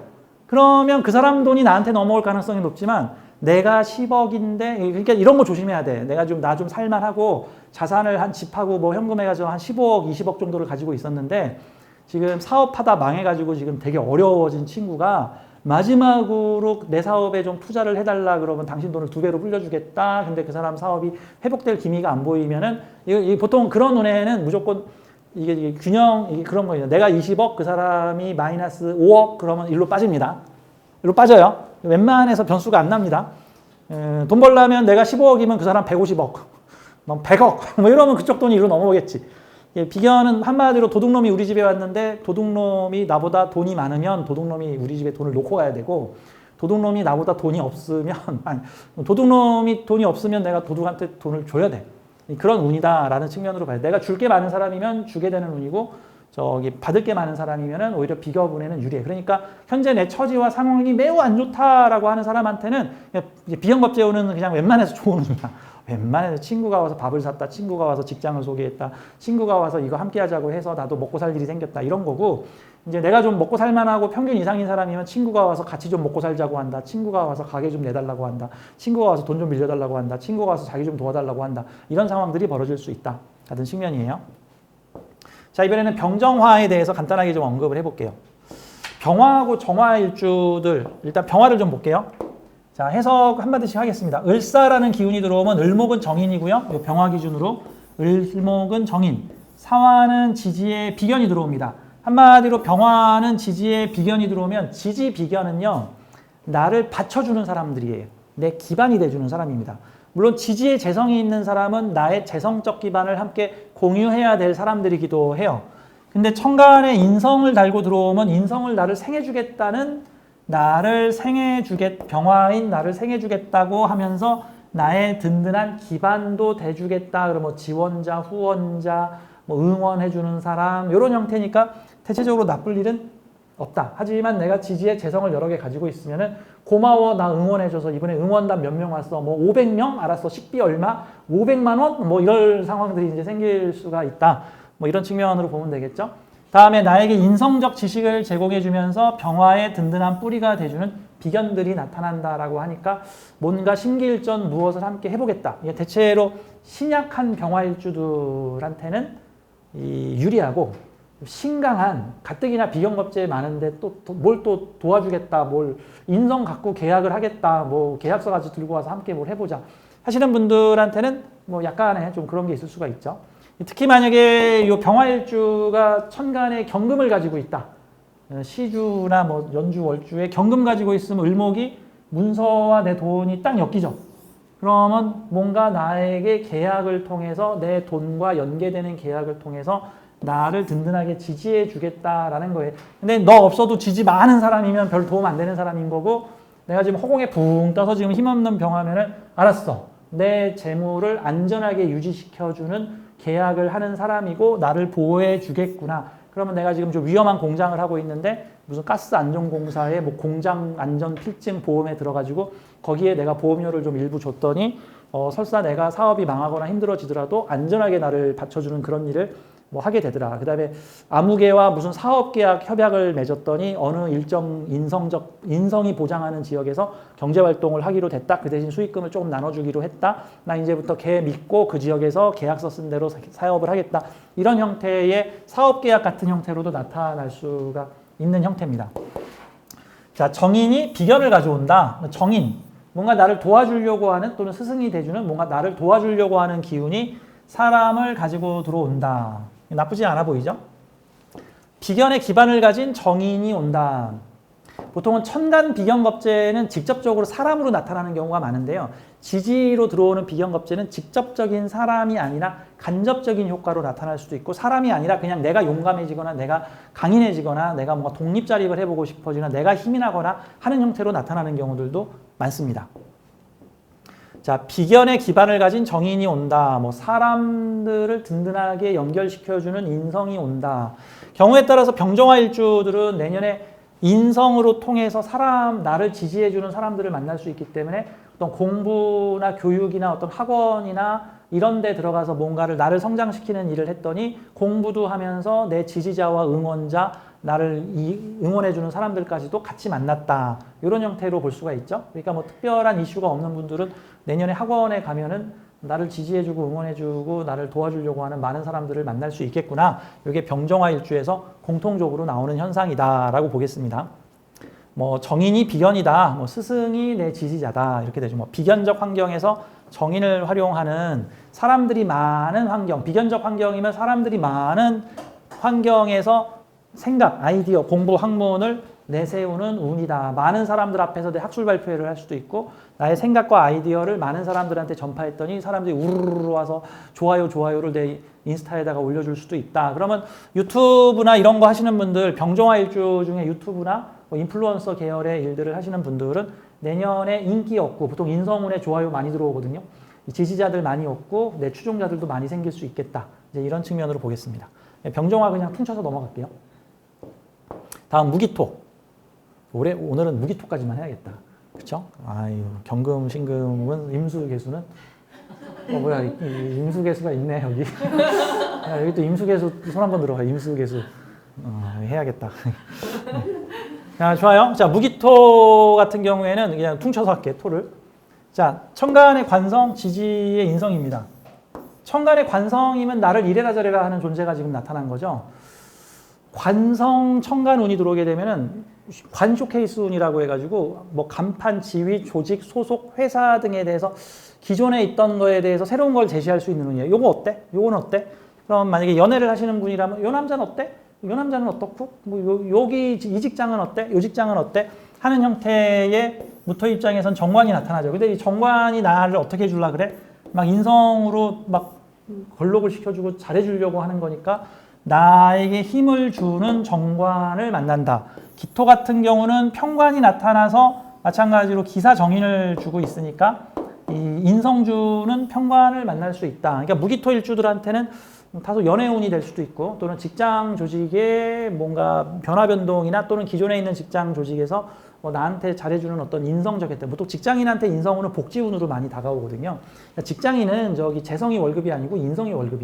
그러면 그 사람 돈이 나한테 넘어올 가능성이 높지만 내가 10억인데 그러니까 이런 거 조심해야 돼. 내가 나 좀 살만하고 자산을 한 집하고 뭐 현금해가지고 한 15억, 20억 정도를 가지고 있었는데 지금 사업하다 망해가지고 지금 되게 어려워진 친구가 마지막으로 내 사업에 좀 투자를 해달라 그러면 당신 돈을 2배로 불려주겠다. 근데 그 사람 사업이 회복될 기미가 안 보이면은 보통 그런 은혜는 무조건 이게 균형 이게 그런 거예요. 내가 20억 그 사람이 마이너스 5억 그러면 일로 빠집니다. 일로 빠져요. 웬만해서 변수가 안 납니다. 돈 벌려면 내가 15억이면 그 사람 150억, 뭐 100억 뭐 이러면 그쪽 돈이 일로 넘어오겠지. 비견은 한마디로 도둑놈이 우리 집에 왔는데 도둑놈이 나보다 돈이 많으면 도둑놈이 우리 집에 돈을 놓고 가야 되고 도둑놈이 나보다 돈이 없으면 도둑놈이 돈이 없으면 내가 도둑한테 돈을 줘야 돼. 그런 운이다라는 측면으로 봐요. 내가 줄 게 많은 사람이면 주게 되는 운이고 받을 게 많은 사람이면 오히려 비견운에는 유리해. 그러니까 현재 내 처지와 상황이 매우 안 좋다라고 하는 사람한테는 비견겁재운은 그냥 웬만해서 좋은 운이야. 웬만해서 친구가 와서 밥을 샀다. 친구가 와서 직장을 소개했다. 친구가 와서 이거 함께 하자고 해서 나도 먹고 살 일이 생겼다. 이런 거고 이제 내가 좀 먹고 살만하고 평균 이상인 사람이면 친구가 와서 같이 좀 먹고 살자고 한다. 친구가 와서 가게 좀 내달라고 한다. 친구가 와서 돈 좀 빌려달라고 한다. 친구가 와서 자기 좀 도와달라고 한다. 이런 상황들이 벌어질 수 있다. 같은 측면이에요. 자, 이번에는 병정화에 대해서 간단하게 좀 언급을 해볼게요. 병화하고 정화일주들, 일단 병화를 좀 볼게요. 자, 해석 한마디씩 하겠습니다. 을사라는 기운이 들어오면 을목은 정인이고요. 병화 기준으로 을목은 정인, 사화는 지지에 비견이 들어옵니다. 한마디로 병화는 지지에 비견이 들어오면 지지 비견은요, 나를 받쳐주는 사람들이에요. 내 기반이 돼주는 사람입니다. 물론 지지에 재성이 있는 사람은 나의 재성적 기반을 함께 공유해야 될 사람들이기도 해요. 근데 천간에 인성을 달고 들어오면 인성을 나를 생해주겠다는 병화인 나를 생해주겠다고 하면서 나의 든든한 기반도 돼주겠다. 그러면 지원자, 후원자, 응원해주는 사람 이런 형태니까 대체적으로 나쁠 일은 없다. 하지만 내가 지지의 재성을 여러 개 가지고 있으면은 고마워 나 응원해줘서 이번에 응원단 몇 명 왔어 뭐 500명 알았어 식비 얼마 500만 원 뭐 이럴 상황들이 이제 생길 수가 있다. 뭐 이런 측면으로 보면 되겠죠. 다음에 나에게 인성적 지식을 제공해주면서 병화의 든든한 뿌리가 돼주는 비견들이 나타난다라고 하니까 뭔가 심기일전 무엇을 함께 해보겠다. 이게 대체로 신약한 병화일주들한테는 유리하고 신강한 가뜩이나 비견겁제 많은데 뭘 또 도와주겠다, 뭘 인성 갖고 계약을 하겠다, 뭐 계약서까지 들고 와서 함께 뭘 해보자 하시는 분들한테는 뭐 약간의 좀 그런 게 있을 수가 있죠. 특히 만약에 이 병화일주가 천간에 경금을 가지고 있다. 시주나 뭐 연주, 월주에 경금 가지고 있으면 을목이 문서와 내 돈이 딱 엮이죠. 그러면 뭔가 나에게 계약을 통해서 내 돈과 연계되는 계약을 통해서 나를 든든하게 지지해 주겠다라는 거예요. 근데 너 없어도 지지 많은 사람이면 별 도움 안 되는 사람인 거고 내가 지금 허공에 붕 떠서 지금 힘없는 병화면은 알았어. 내 재물을 안전하게 유지시켜주는 계약을 하는 사람이고 나를 보호해 주겠구나. 그러면 내가 지금 좀 위험한 공장을 하고 있는데 무슨 가스 안전공사에 뭐 공장 안전 필증 보험에 들어가지고 거기에 내가 보험료를 좀 일부 줬더니 설사 내가 사업이 망하거나 힘들어지더라도 안전하게 나를 받쳐주는 그런 일을 뭐 하게 되더라. 그 다음에 아무개와 무슨 사업계약 협약을 맺었더니 어느 일정 인성이 보장하는 지역에서 경제활동을 하기로 됐다. 그 대신 수익금을 조금 나눠주기로 했다. 나 이제부터 걔 믿고 그 지역에서 계약서 쓴 대로 사업을 하겠다. 이런 형태의 사업계약 같은 형태로도 나타날 수가 있는 형태입니다. 자, 정인이 비견을 가져온다. 정인, 뭔가 나를 도와주려고 하는 또는 스승이 돼주는 뭔가 나를 도와주려고 하는 기운이 사람을 가지고 들어온다. 나쁘지 않아 보이죠? 비견의 기반을 가진 정인이 온다. 보통은 천간 비견겁제는 직접적으로 사람으로 나타나는 경우가 많은데요. 지지로 들어오는 비견겁제는 직접적인 사람이 아니라 간접적인 효과로 나타날 수도 있고 사람이 아니라 그냥 내가 용감해지거나 내가 강인해지거나 내가 뭔가 독립자립을 해보고 싶어지거나 내가 힘이 나거나 하는 형태로 나타나는 경우들도 많습니다. 자, 비견의 기반을 가진 정인이 온다. 뭐 사람들을 든든하게 연결시켜주는 인성이 온다. 경우에 따라서 병정화 일주들은 내년에 인성으로 통해서 나를 지지해주는 사람들을 만날 수 있기 때문에 어떤 공부나 교육이나 어떤 학원이나 이런 데 들어가서 뭔가를 나를 성장시키는 일을 했더니 공부도 하면서 내 지지자와 응원자, 나를 응원해주는 사람들까지도 같이 만났다. 이런 형태로 볼 수가 있죠. 그러니까 뭐 특별한 이슈가 없는 분들은 내년에 학원에 가면은 나를 지지해주고 응원해주고 나를 도와주려고 하는 많은 사람들을 만날 수 있겠구나. 이게 병정화 일주에서 공통적으로 나오는 현상이다라고 보겠습니다. 뭐 정인이 비견이다. 뭐 스승이 내 지지자다. 이렇게 되죠. 뭐 비견적 환경에서 정인을 활용하는 사람들이 많은 환경, 비견적 환경이면 사람들이 많은 환경에서 생각, 아이디어, 공부, 학문을 내세우는 운이다. 많은 사람들 앞에서 내 학술 발표회를 할 수도 있고 나의 생각과 아이디어를 많은 사람들한테 전파했더니 사람들이 우르르 와서 좋아요를 내 인스타에다가 올려줄 수도 있다. 그러면 유튜브나 이런 거 하시는 분들, 병정화 일주 중에 유튜브나 뭐 인플루언서 계열의 일들을 하시는 분들은 내년에 인기 없고 보통 인성운에 좋아요 많이 들어오거든요. 지지자들 많이 없고 내 추종자들도 많이 생길 수 있겠다. 이제 이런 측면으로 보겠습니다. 병정화 그냥 퉁쳐서 넘어갈게요. 다음 무기토. 오늘은 무기토까지만 해야겠다. 그쵸? 아유, 경금, 신금은 임수개수는 뭐야, 임수개수가 있네, 여기. 야, 여기 또 임수개수 손 한번 들어가, 임수개수. 해야겠다. 자, 좋아요. 자, 무기토 같은 경우에는 그냥 퉁쳐서 할게, 토를. 자, 천간의 관성, 지지의 인성입니다. 천간의 관성이면 나를 이래라 저래라 하는 존재가 지금 나타난 거죠. 관성 천간 운이 들어오게 되면은 관 쇼케이스 운이라고 해가지고 뭐 간판, 지위, 조직, 소속, 회사 등에 대해서 기존에 있던 거에 대해서 새로운 걸 제시할 수 있는 운이에요. 요거 어때? 요거는 어때? 그럼 만약에 연애를 하시는 분이라면 요 남자는 어때? 요 남자는 어떻고? 뭐 여기 이 직장은 어때? 요 직장은 어때? 하는 형태의 무토 입장에선 정관이 나타나죠. 근데 이 정관이 나를 어떻게 해주려 그래? 막 인성으로 막 걸록을 시켜주고 잘해주려고 하는 거니까 나에게 힘을 주는 정관을 만난다. 기토 같은 경우는 편관이 나타나서 마찬가지로 기사 정인을 주고 있으니까 이 인성주는 편관을 만날 수 있다. 그러니까 무기토 일주들한테는 다소 연애운이 될 수도 있고 또는 직장 조직의 뭔가 변화 변동이나 또는 기존에 있는 직장 조직에서 뭐 나한테 잘해주는 어떤 인성적 혜택. 보통 직장인한테 인성운은 복지운으로 많이 다가오거든요. 그러니까 직장인은 저기 재성이 월급이 아니고 인성이 월급.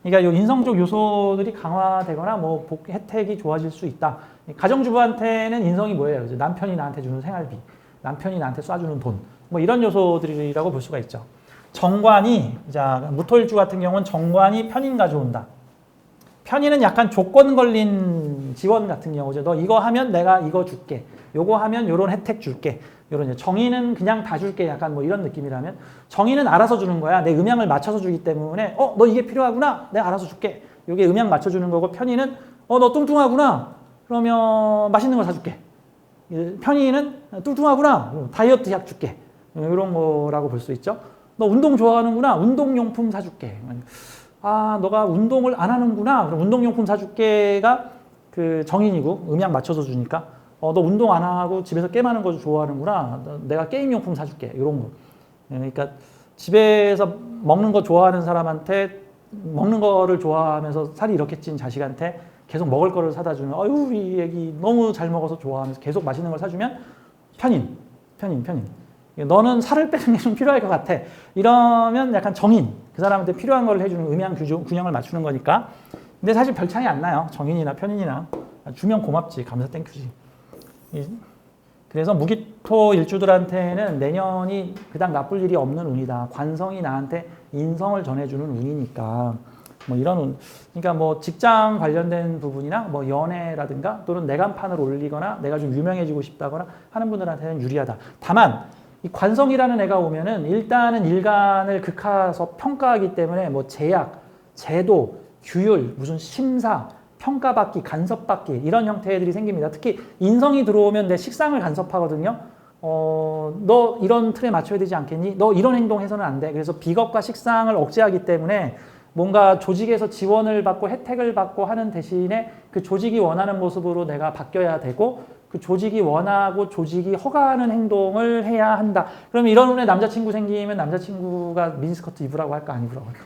그러니까 이 인성적 요소들이 강화되거나 뭐 혜택이 좋아질 수 있다. 가정주부한테는 인성이 뭐예요? 남편이 나한테 주는 생활비, 남편이 나한테 쏴주는 돈, 뭐 이런 요소들이라고 볼 수가 있죠. 정관이, 자, 무토일주 같은 경우는 정관이 편인 가져온다. 편인은 약간 조건 걸린 지원 같은 경우죠. 너 이거 하면 내가 이거 줄게. 요거 하면 요런 혜택 줄게. 요런 정의는 그냥 다 줄게. 약간 뭐 이런 느낌이라면 정의는 알아서 주는 거야. 내 음양을 맞춰서 주기 때문에 너 이게 필요하구나. 내가 알아서 줄게. 요게 음양 맞춰주는 거고 편의는 너 뚱뚱하구나. 그러면 맛있는 거 사줄게. 편의는 뚱뚱하구나. 다이어트 약 줄게. 이런 거라고 볼 수 있죠. 너 운동 좋아하는구나. 운동용품 사줄게. 너가 운동을 안 하는구나. 그럼 운동용품 사줄게가 그 정인이고 음양 맞춰서 주니까 너 운동 안 하고 집에서 게임하는 거 좋아하는구나. 내가 게임용품 사줄게. 이런 거. 그러니까 집에서 먹는 거 좋아하는 사람한테 먹는 거를 좋아하면서 살이 이렇게 찐 자식한테 계속 먹을 거를 사다 주면 아유 이 애기 너무 잘 먹어서 좋아하면서 계속 맛있는 걸 사주면 편인. 너는 살을 빼는 게 좀 필요할 것 같아. 이러면 약간 정인. 그 사람한테 필요한 걸 해주는 음양 균형을 맞추는 거니까. 근데 사실 별 차이 안 나요. 정인이나 편인이나. 주면 고맙지. 감사 땡큐지. 그래서 무기토 일주들한테는 내년이 그닥 나쁠 일이 없는 운이다. 관성이 나한테 인성을 전해주는 운이니까. 뭐 이런 운. 그러니까 뭐 직장 관련된 부분이나 뭐 연애라든가 또는 내간판을 올리거나 내가 좀 유명해지고 싶다거나 하는 분들한테는 유리하다. 다만 이 관성이라는 애가 오면은 일단은 일간을 극하서 평가하기 때문에 뭐 제약, 제도, 규율, 무슨 심사 평가받기, 간섭받기 이런 형태들이 생깁니다. 특히 인성이 들어오면 내 식상을 간섭하거든요. 너 이런 틀에 맞춰야 되지 않겠니? 너 이런 행동해서는 안 돼. 그래서 비겁과 식상을 억제하기 때문에 뭔가 조직에서 지원을 받고 혜택을 받고 하는 대신에 그 조직이 원하는 모습으로 내가 바뀌어야 되고 그 조직이 원하고 조직이 허가하는 행동을 해야 한다. 그럼 이런 후에 남자친구 생기면 남자친구가 미니스커트 입으라고 할까 안 입으라고 할까?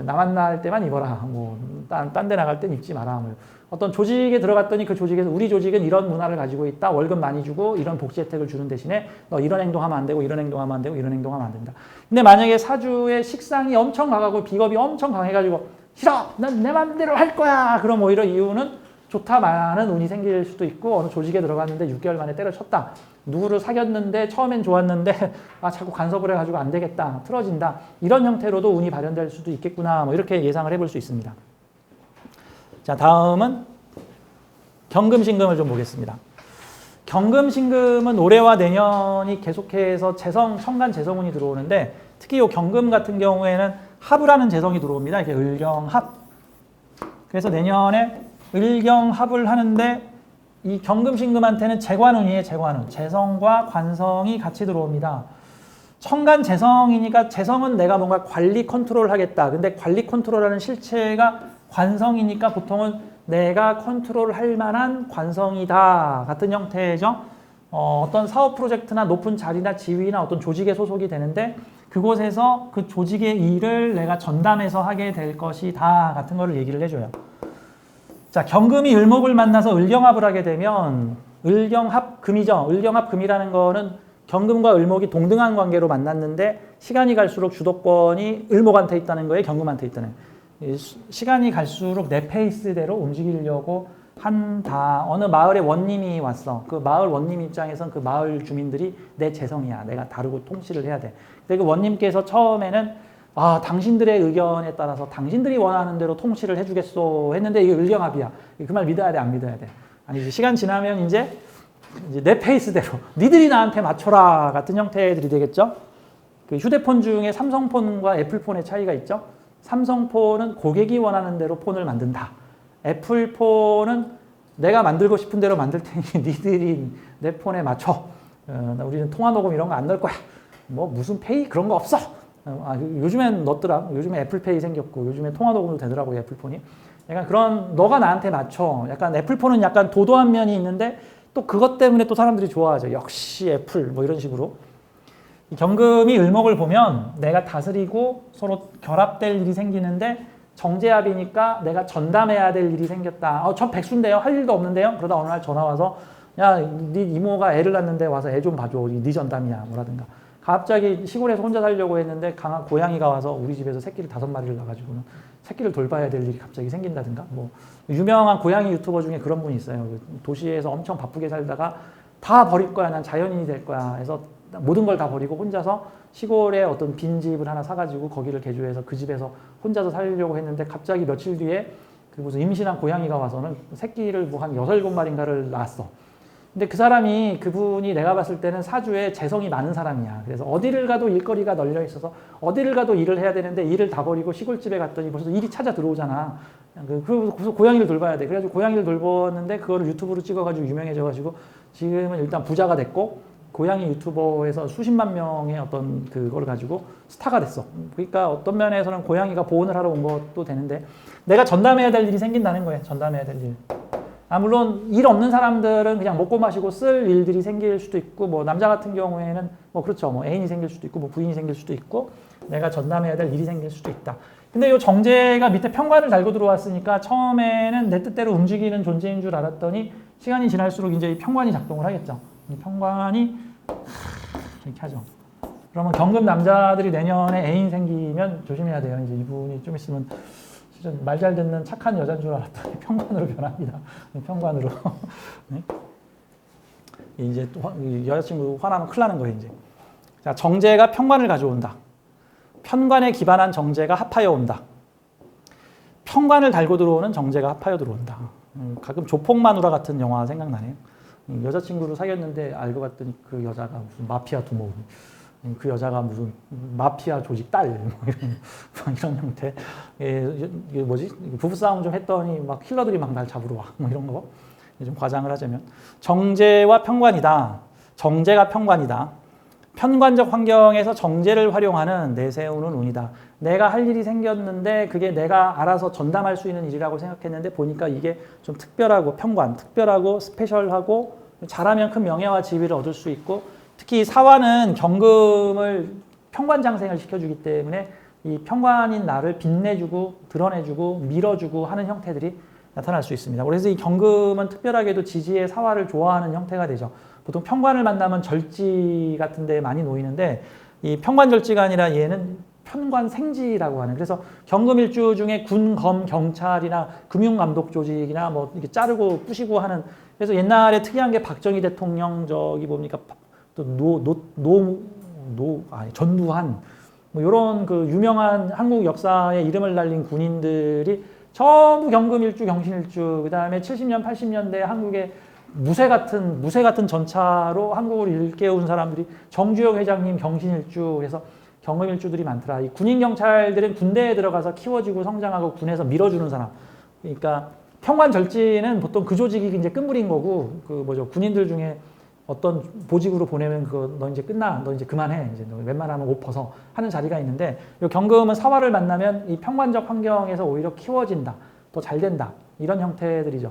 나 만날 때만 입어라. 뭐 딴 데 나갈 땐 입지 마라. 뭐. 어떤 조직에 들어갔더니 그 조직에서 우리 조직은 이런 문화를 가지고 있다. 월급 많이 주고 이런 복지 혜택을 주는 대신에 너 이런 행동하면 안 되고 이런 행동하면 안 되고 이런 행동하면 안 된다. 근데 만약에 사주의 식상이 엄청 강하고 비겁이 엄청 강해가지고 싫어! 난 내 맘대로 할 거야! 그럼 오히려 이유는 좋다 많은 운이 생길 수도 있고 어느 조직에 들어갔는데 6개월 만에 때려쳤다. 누구를 사귀었는데 처음엔 좋았는데 자꾸 간섭을 해가지고 안 되겠다. 틀어진다. 이런 형태로도 운이 발현될 수도 있겠구나. 뭐 이렇게 예상을 해볼 수 있습니다. 자, 다음은 경금신금을 좀 보겠습니다. 경금신금은 올해와 내년이 계속해서 천간 재성운이 들어오는데 특히 이 경금 같은 경우에는 합을 하는 재성이 들어옵니다. 이렇게 을경합. 그래서 내년에 을경합을 하는데 이 경금신금한테는 재관운이에요. 재관운. 재성과 관성이 같이 들어옵니다. 천간 재성이니까 재성은 내가 뭔가 관리 컨트롤 하겠다. 근데 관리 컨트롤하는 실체가 관성이니까 보통은 내가 컨트롤할 만한 관성이다 같은 형태죠. 어떤 사업 프로젝트나 높은 자리나 지위나 어떤 조직에 소속이 되는데 그곳에서 그 조직의 일을 내가 전담해서 하게 될 것이다 같은 거를 얘기를 해줘요. 자, 경금이 을목을 만나서 을경합을 하게 되면 을경합금이죠. 을경합금이라는 거는 경금과 을목이 동등한 관계로 만났는데 시간이 갈수록 주도권이 을목한테 있다는 거예요. 경금한테 있다는 거예요. 시간이 갈수록 내 페이스대로 움직이려고 한다. 어느 마을에 원님이 왔어. 그 마을 원님 입장에선 그 마을 주민들이 내 재성이야. 내가 다루고 통치를 해야 돼. 근데 그 원님께서 처음에는 당신들의 의견에 따라서 당신들이 원하는 대로 통치를 해주겠소 했는데 이게 을경합이야. 그 말 믿어야 돼, 안 믿어야 돼? 아니, 시간 지나면 이제 내 페이스대로 니들이 나한테 맞춰라 같은 형태들이 되겠죠. 그 휴대폰 중에 삼성폰과 애플폰의 차이가 있죠. 삼성폰은 고객이 원하는 대로 폰을 만든다. 애플폰은 내가 만들고 싶은 대로 만들 테니 니들이 내 폰에 맞춰. 우리는 통화 녹음 이런 거 안 넣을 거야. 뭐 무슨 페이 그런 거 없어. 요즘엔 넣었더라. 요즘에 애플페이 생겼고 요즘에 통화 녹음도 되더라고요. 애플폰이. 약간 그런 너가 나한테 맞춰. 약간 애플폰은 약간 도도한 면이 있는데 또 그것 때문에 또 사람들이 좋아하죠. 역시 애플 뭐 이런 식으로. 경금이 을목을 보면 내가 다스리고 서로 결합될 일이 생기는데 정제합이니까 내가 전담해야 될 일이 생겼다. 저 백수인데요. 할 일도 없는데요. 그러다 어느 날 전화 와서 야, 네 이모가 애를 낳는데 와서 애 좀 봐줘. 네 전담이야. 뭐라든가. 갑자기 시골에서 혼자 살려고 했는데 강한 고양이가 와서 우리 집에서 새끼를 5마리를 낳아가지고는 새끼를 돌봐야 될 일이 갑자기 생긴다든가. 뭐 유명한 고양이 유튜버 중에 그런 분이 있어요. 도시에서 엄청 바쁘게 살다가 다 버릴 거야. 난 자연인이 될 거야. 해서 모든 걸 다 버리고 혼자서 시골에 어떤 빈 집을 하나 사가지고 거기를 개조해서 그 집에서 혼자서 살려고 했는데 갑자기 며칠 뒤에 그 무슨 임신한 고양이가 와서는 새끼를 뭐 한 6, 7마리인가를 낳았어. 근데 그분이 내가 봤을 때는 사주에 재성이 많은 사람이야. 그래서 어디를 가도 일거리가 널려 있어서 어디를 가도 일을 해야 되는데 일을 다 버리고 시골집에 갔더니 벌써 일이 찾아 들어오잖아. 그래서 고양이를 돌봐야 돼. 그래가지고 고양이를 돌봤는데 그거를 유튜브로 찍어가지고 유명해져가지고 지금은 일단 부자가 됐고 고양이 유튜버에서 수십만 명의 어떤 그걸 가지고 스타가 됐어. 그러니까 어떤 면에서는 고양이가 보온을 하러 온 것도 되는데 내가 전담해야 될 일이 생긴다는 거예요. 전담해야 될 일. 물론 일 없는 사람들은 그냥 먹고 마시고 쓸 일들이 생길 수도 있고 뭐 남자 같은 경우에는 뭐 그렇죠. 뭐 애인이 생길 수도 있고 뭐 부인이 생길 수도 있고 내가 전담해야 될 일이 생길 수도 있다. 근데 이 정제가 밑에 평관을 달고 들어왔으니까 처음에는 내 뜻대로 움직이는 존재인 줄 알았더니 시간이 지날수록 이제 평관이 작동을 하겠죠. 이 평관이 이렇게 하죠. 그러면 경금 남자들이 내년에 애인 생기면 조심해야 돼요. 이제 이분이 좀 있으면 말 잘 듣는 착한 여자인 줄 알았더니 평관으로 변합니다. 평관으로. 네? 이제 또 여자친구 화나면 큰일 나는 거예요. 이제. 자, 정제가 평관을 가져온다. 편관에 기반한 정제가 합하여 온다. 평관을 달고 들어오는 정제가 합하여 들어온다. 가끔 조폭마누라 같은 영화 생각나네요. 여자친구를 사귀었는데 알고 봤더니 그 여자가 무슨 마피아 두목. 그 여자가 무슨 마피아 조직 딸 뭐 이런 형태. 이게 뭐지? 부부싸움 좀 했더니 막 킬러들이 막 날 잡으러 와. 뭐 이런 거. 좀 과장을 하자면. 정제와 편관이다. 정제가 편관이다. 편관적 환경에서 정제를 활용하는 내세우는 운이다. 내가 할 일이 생겼는데 그게 내가 알아서 전담할 수 있는 일이라고 생각했는데 보니까 이게 좀 특별하고 편관, 특별하고 스페셜하고 잘하면 큰 명예와 지위를 얻을 수 있고 특히 사화는 경금을 편관장생을 시켜주기 때문에 이 편관인 나를 빛내주고 드러내주고 밀어주고 하는 형태들이 나타날 수 있습니다. 그래서 이 경금은 특별하게도 지지의 사화를 좋아하는 형태가 되죠. 보통 편관을 만나면 절지 같은 데 많이 놓이는데 이 편관절지가 아니라 얘는 편관생지라고 하는 그래서 경금일주 중에 군, 검, 경찰이나 금융감독 조직이나 뭐 이렇게 자르고 부시고 하는 그래서 옛날에 특이한 게 박정희 대통령 저기 뭡니까 또 전두환 뭐 이런 그 유명한 한국 역사에 이름을 날린 군인들이 전부 경금일주, 경신일주, 그 다음에 70년, 80년대 한국의 무쇠 같은 전차로 한국을 일깨운 사람들이 정주영 회장님 경신일주, 그래서 경금일주들이 많더라. 이 군인 경찰들은 군대에 들어가서 키워지고 성장하고 군에서 밀어주는 사람. 그러니까 평관절지는 보통 그 조직이 이제 끝물인 거고, 그 뭐죠 군인들 중에 어떤 보직으로 보내면 그거 너 이제 끝나, 너 이제 그만해, 이제 너 웬만하면 옷 벗어 하는 자리가 있는데, 이 경금은 사화를 만나면 이 평관적 환경에서 오히려 키워진다, 더 잘 된다 이런 형태들이죠.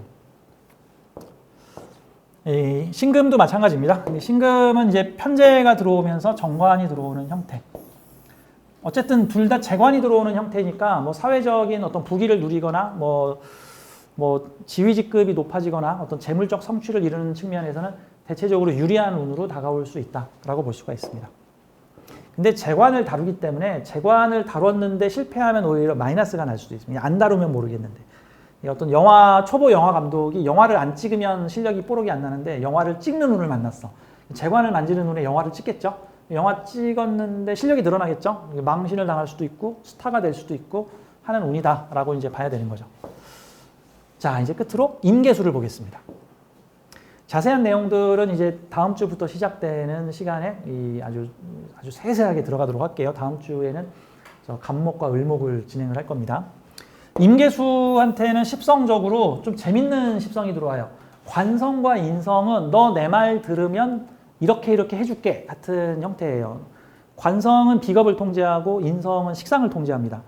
이 신금도 마찬가지입니다. 신금은 이제 편재가 들어오면서 정관이 들어오는 형태. 어쨌든 둘 다 재관이 들어오는 형태니까 뭐 사회적인 어떤 부귀를 누리거나 뭐 지위직급이 높아지거나 어떤 재물적 성취를 이루는 측면에서는 대체적으로 유리한 운으로 다가올 수 있다라고 볼 수가 있습니다. 근데 재관을 다루기 때문에 재관을 다뤘는데 실패하면 오히려 마이너스가 날 수도 있습니다. 안 다루면 모르겠는데. 어떤 초보 영화 감독이 영화를 안 찍으면 실력이 뽀록이 안 나는데 영화를 찍는 운을 만났어. 재관을 만지는 운에 영화를 찍겠죠. 영화 찍었는데 실력이 늘어나겠죠. 망신을 당할 수도 있고 스타가 될 수도 있고 하는 운이다라고 이제 봐야 되는 거죠. 자, 이제 끝으로 임계수를 보겠습니다. 자세한 내용들은 이제 다음 주부터 시작되는 시간에 아주 세세하게 들어가도록 할게요. 다음 주에는 저 간목과 을목을 진행을 할 겁니다. 임계수한테는 십성적으로 좀 재밌는 십성이 들어와요. 관성과 인성은 너 내 말 들으면 이렇게 해줄게 같은 형태예요. 관성은 비겁을 통제하고 인성은 식상을 통제합니다.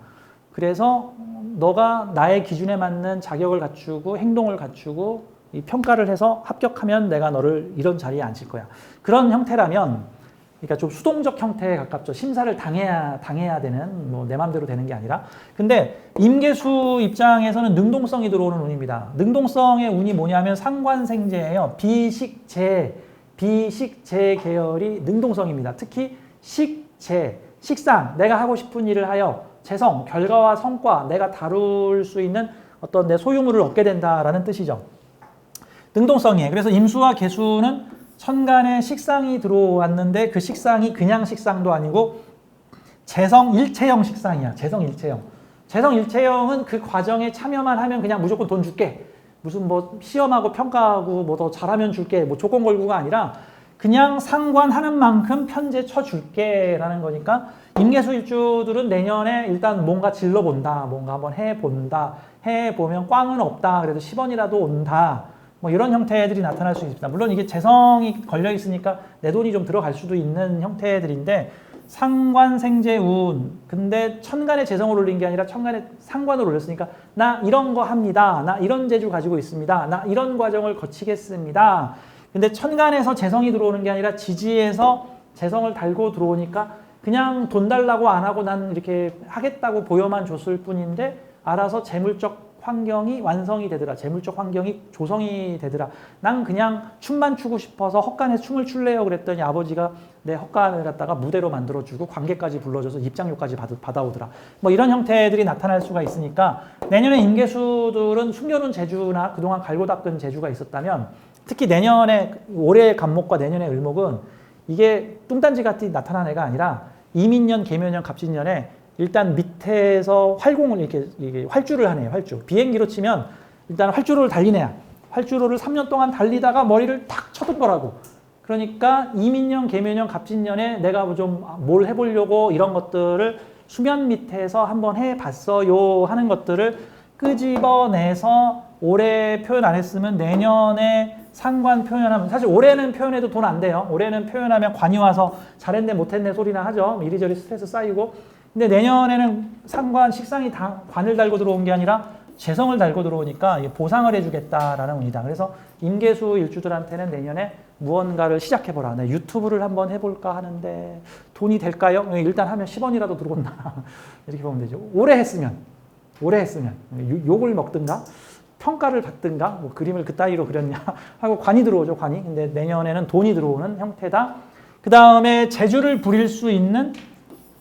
그래서 너가 나의 기준에 맞는 자격을 갖추고 행동을 갖추고 이 평가를 해서 합격하면 내가 너를 이런 자리에 앉힐 거야. 그런 형태라면 그러니까 좀 수동적 형태에 가깝죠. 심사를 당해야 되는 뭐 내 맘대로 되는 게 아니라. 근데 임계수 입장에서는 능동성이 들어오는 운입니다. 능동성의 운이 뭐냐면 상관생재예요. 비식재 계열이 능동성입니다. 특히 식재, 식상, 내가 하고 싶은 일을 하여 재성, 결과와 성과, 내가 다룰 수 있는 어떤 내 소유물을 얻게 된다라는 뜻이죠. 능동성이에요. 그래서 임수와 계수는 천간에 식상이 들어왔는데 그 식상이 그냥 식상도 아니고 재성 일체형 식상이야. 재성 일체형. 재성 일체형은 그 과정에 참여만 하면 그냥 무조건 돈 줄게. 무슨 뭐 시험하고 평가하고 뭐 더 잘하면 줄게. 뭐 조건 걸고가 아니라 그냥 상관하는 만큼 편제 쳐줄게 라는 거니까 임계수 일주들은 내년에 일단 뭔가 질러본다. 뭔가 한번 해본다. 해보면 꽝은 없다. 그래도 10원이라도 온다. 뭐 이런 형태들이 나타날 수 있습니다. 물론 이게 재성이 걸려 있으니까 내 돈이 좀 들어갈 수도 있는 형태들인데 상관생재운 근데 천간에 재성을 올린 게 아니라 천간에 상관을 올렸으니까 나 이런 거 합니다. 나 이런 재주 가지고 있습니다. 나 이런 과정을 거치겠습니다. 근데 천간에서 재성이 들어오는 게 아니라 지지에서 재성을 달고 들어오니까 그냥 돈 달라고 안 하고 난 이렇게 하겠다고 보여만 줬을 뿐인데 알아서 재물적 환경이 완성이 되더라. 재물적 환경이 조성이 되더라. 난 그냥 춤만 추고 싶어서 헛간에 춤을 출래요. 그랬더니 아버지가 내 헛간을 갖다가 무대로 만들어주고 관객까지 불러줘서 입장료까지 받아오더라. 뭐 이런 형태들이 나타날 수가 있으니까 내년에 임계수들은 숨겨놓은 재주나 그동안 갈고 닦은 재주가 있었다면 특히 올해의 간목과 내년의 을목은 이게 뚱딴지 같이 나타난 애가 아니라 이민년, 계묘년, 갑진년에 일단 밑에서 활공을 이렇게 활주를 하네요. 활주. 비행기로 치면 일단 활주로를 달린 애야. 활주로를 3년 동안 달리다가 머리를 탁 쳐든 거라고. 그러니까 이민년, 계묘년, 갑진년에 내가 좀 뭘 해보려고 이런 것들을 수면 밑에서 한번 해봤어요 하는 것들을 끄집어내서 올해 표현 안 했으면 내년에 상관 표현하면, 사실 올해는 표현해도 돈 안 돼요. 올해는 표현하면 관이 와서 잘했네 못했네 소리나 하죠. 이리저리 스트레스 쌓이고. 근데 내년에는 상관 식상이 관을 달고 들어온 게 아니라 재성을 달고 들어오니까 보상을 해주겠다라는 운이다. 그래서 임계수 일주들한테는 내년에 무언가를 시작해보라. 네, 유튜브를 한번 해볼까 하는데 돈이 될까요? 일단 하면 10원이라도 들어온다. 이렇게 보면 되죠. 오래 했으면 욕을 먹든가 평가를 받든가 뭐 그림을 그따위로 그렸냐 하고 관이 들어오죠. 관이. 근데 내년에는 돈이 들어오는 형태다. 그 다음에 재주를 부릴 수 있는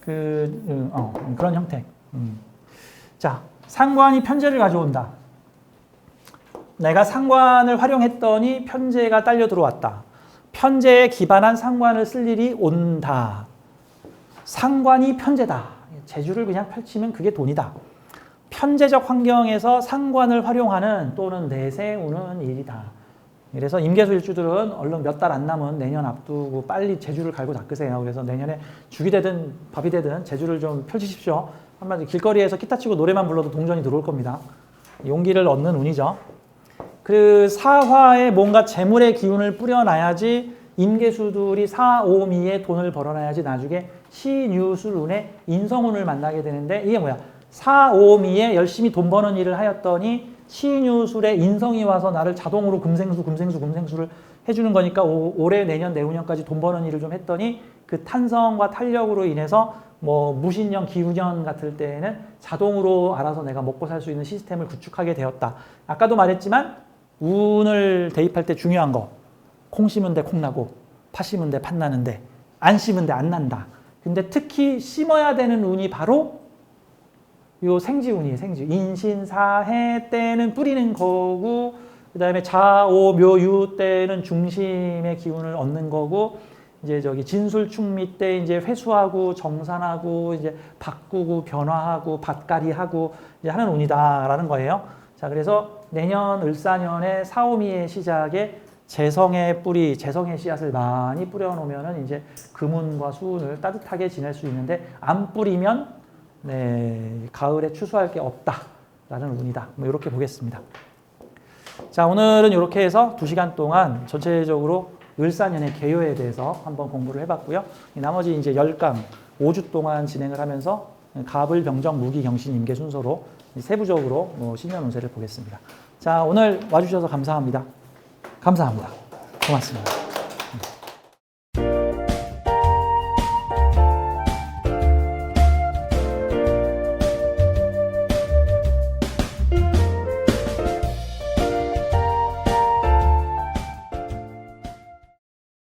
그런 형태. 자, 상관이 편재를 가져온다. 내가 상관을 활용했더니 편재가 딸려 들어왔다. 편재에 기반한 상관을 쓸 일이 온다. 상관이 편재다. 재주를 그냥 펼치면 그게 돈이다. 편재적 환경에서 상관을 활용하는 또는 내세우는 일이다. 그래서 임계수 일주들은 얼른 몇 달 안 남은 내년 앞두고 빨리 재주를 갈고 닦으세요. 그래서 내년에 죽이 되든 밥이 되든 재주를 좀 펼치십시오. 한마디로 길거리에서 기타 치고 노래만 불러도 동전이 들어올 겁니다. 용기를 얻는 운이죠. 그 사화에 뭔가 재물의 기운을 뿌려놔야지 임계수들이 사오미에 돈을 벌어놔야지 나중에 신유술운에 인성운을 만나게 되는데, 이게 뭐야? 사오미에 열심히 돈 버는 일을 하였더니 신유술에 인성이 와서 나를 자동으로 금생수를 해주는 거니까 올해 내년 내후년까지 돈 버는 일을 좀 했더니 그 탄성과 탄력으로 인해서 뭐 무신년 기후년 같을 때에는 자동으로 알아서 내가 먹고 살 수 있는 시스템을 구축하게 되었다. 아까도 말했지만 운을 대입할 때 중요한 거, 콩 심은 데 콩 나고 파 심은 데 팥 나는데 안 심은 데 안 난다. 근데 특히 심어야 되는 운이 바로 요 생지운이에요. 생지. 인신사해 때는 뿌리는 거고, 그 다음에 자오묘유 때는 중심의 기운을 얻는 거고, 이제 저기 진술충미 때 이제 회수하고 정산하고 이제 바꾸고 변화하고 밭갈이하고 이제 하는 운이다라는 거예요. 자, 그래서 내년 을사년에 사오미의 시작에 재성의 뿌리, 재성의 씨앗을 많이 뿌려놓으면은 이제 금운과 수운을 따뜻하게 지낼 수 있는데, 안 뿌리면 가을에 추수할 게 없다라는 운이다. 뭐 이렇게 보겠습니다. 자, 오늘은 이렇게 해서 2시간 동안 전체적으로 을사년의 개요에 대해서 한번 공부를 해봤고요. 나머지 이제 10강 5주 동안 진행을 하면서 갑을, 병정, 무기, 경신, 임계 순서로 세부적으로 신년 운세를 보겠습니다. 자, 오늘 와주셔서 감사합니다. 감사합니다. 고맙습니다.